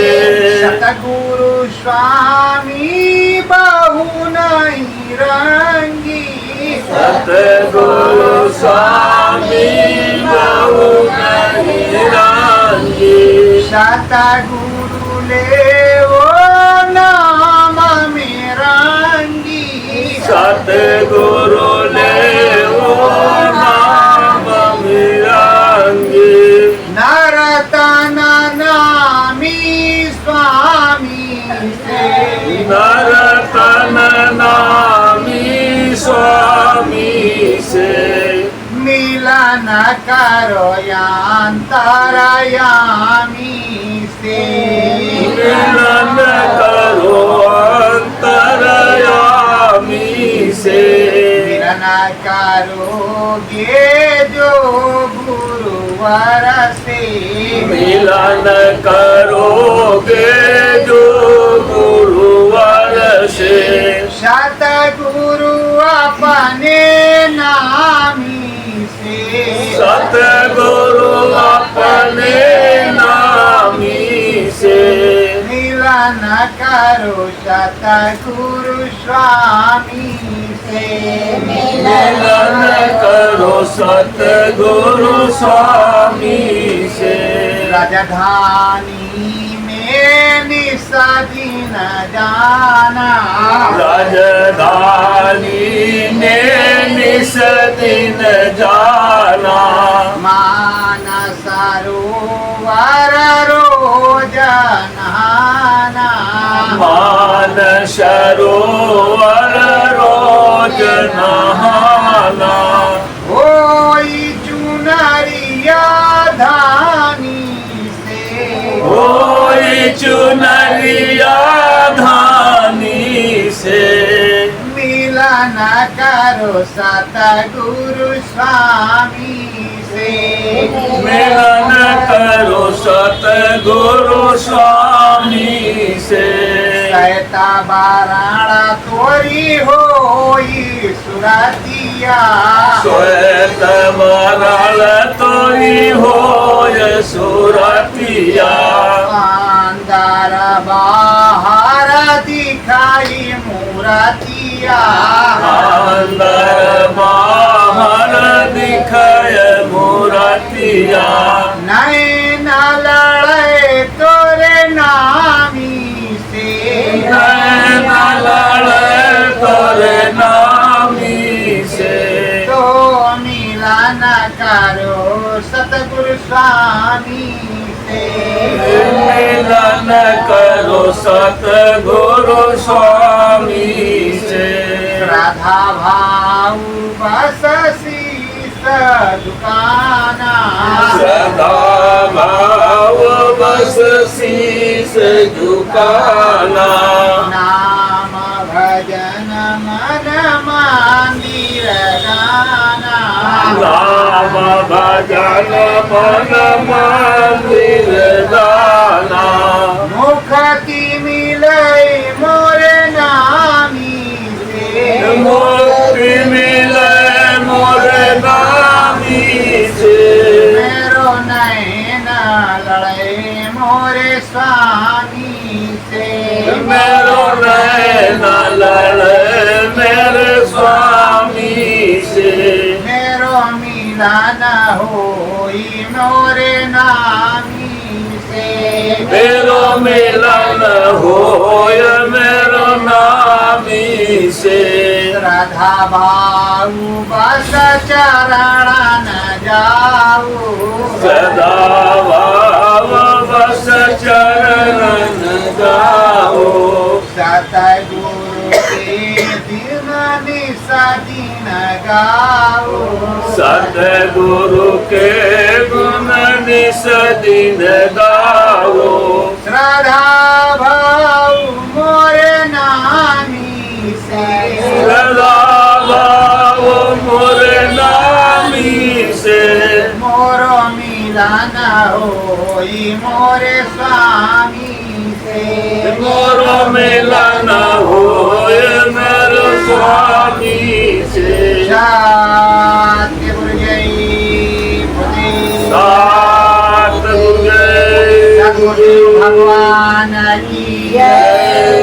सतगुरु स्वामी बहु नहीं रंगी सतगुरु स्वामी बहु नहीं रंगी सतगुरु ले वो नाम में रंगी सतगुरु ले वो नाम मिरंगी नरतन नामी स्वामी से नरतन नामी स्वामी से मिलन करो अंतरयामी से मिलन करो अंतरयामी से मिलन करोगे जो गुरुवर से मिलन करोगे जो गुरुवर से सतगुरु अपने नामी से सतगुरु अपने नामी से मिलन करो सतगुरु स्वामी से मिलन करो सतगुरु स्वामी से राजधानी में निस्दिन जाना राजधानी में निस दिन जाना मानस सरोवर रोज नहाना मान सरोवर रोज नहाना होई चुनरिया धानी से होई चुनरिया धानी से मिलन करो सतगुरु स्वामी से मिलन करो सतगुरु स्वामी से कहता बाराणा तोरी होई सुरतिया श्वेत मरल तोरी होय सुरतिया अंदर बाहर दिखाई मूरतिया अंदर बाहर दिखय मूरतिया नैन लड़े तोरे नामी से नैन लड़े तोरे नामी से तो मिलन करो सतगुरु स्वामी से मिलन करो सतगुरु स्वामी से राधा भाव बस शीस दुकाना सदा भाव बस शीस झुकाना नाम भजन मन मंदिर गाना नाम भजन मन मंदिर गाना मुखति मिले मोरे नामी से मुक्ति मिले मोर नामी से मेरो नैन लड़े मोरे स्वामी से मेरो नैन लड़े मेरे स्वामी से मेरो मिलन होई मोरे नामी से मेरो मिलन होय मेरो नामी से राधा बाऊ बस चरण जाऊ सदा भाव बस चरण गाओ सतगुरु के दिन निस्दिन गाओ सतगुरु के गुण निस दिन गाओ श्रद्धा भाव मोरे नामी से सदा भाव मोर नामी से मोरो मिलन होई मोरे स्वामी से मोरो मिलन होय मेरो स्वामी से शांति गुरुजय सात गुरु सद्गुरु भगवान की जय।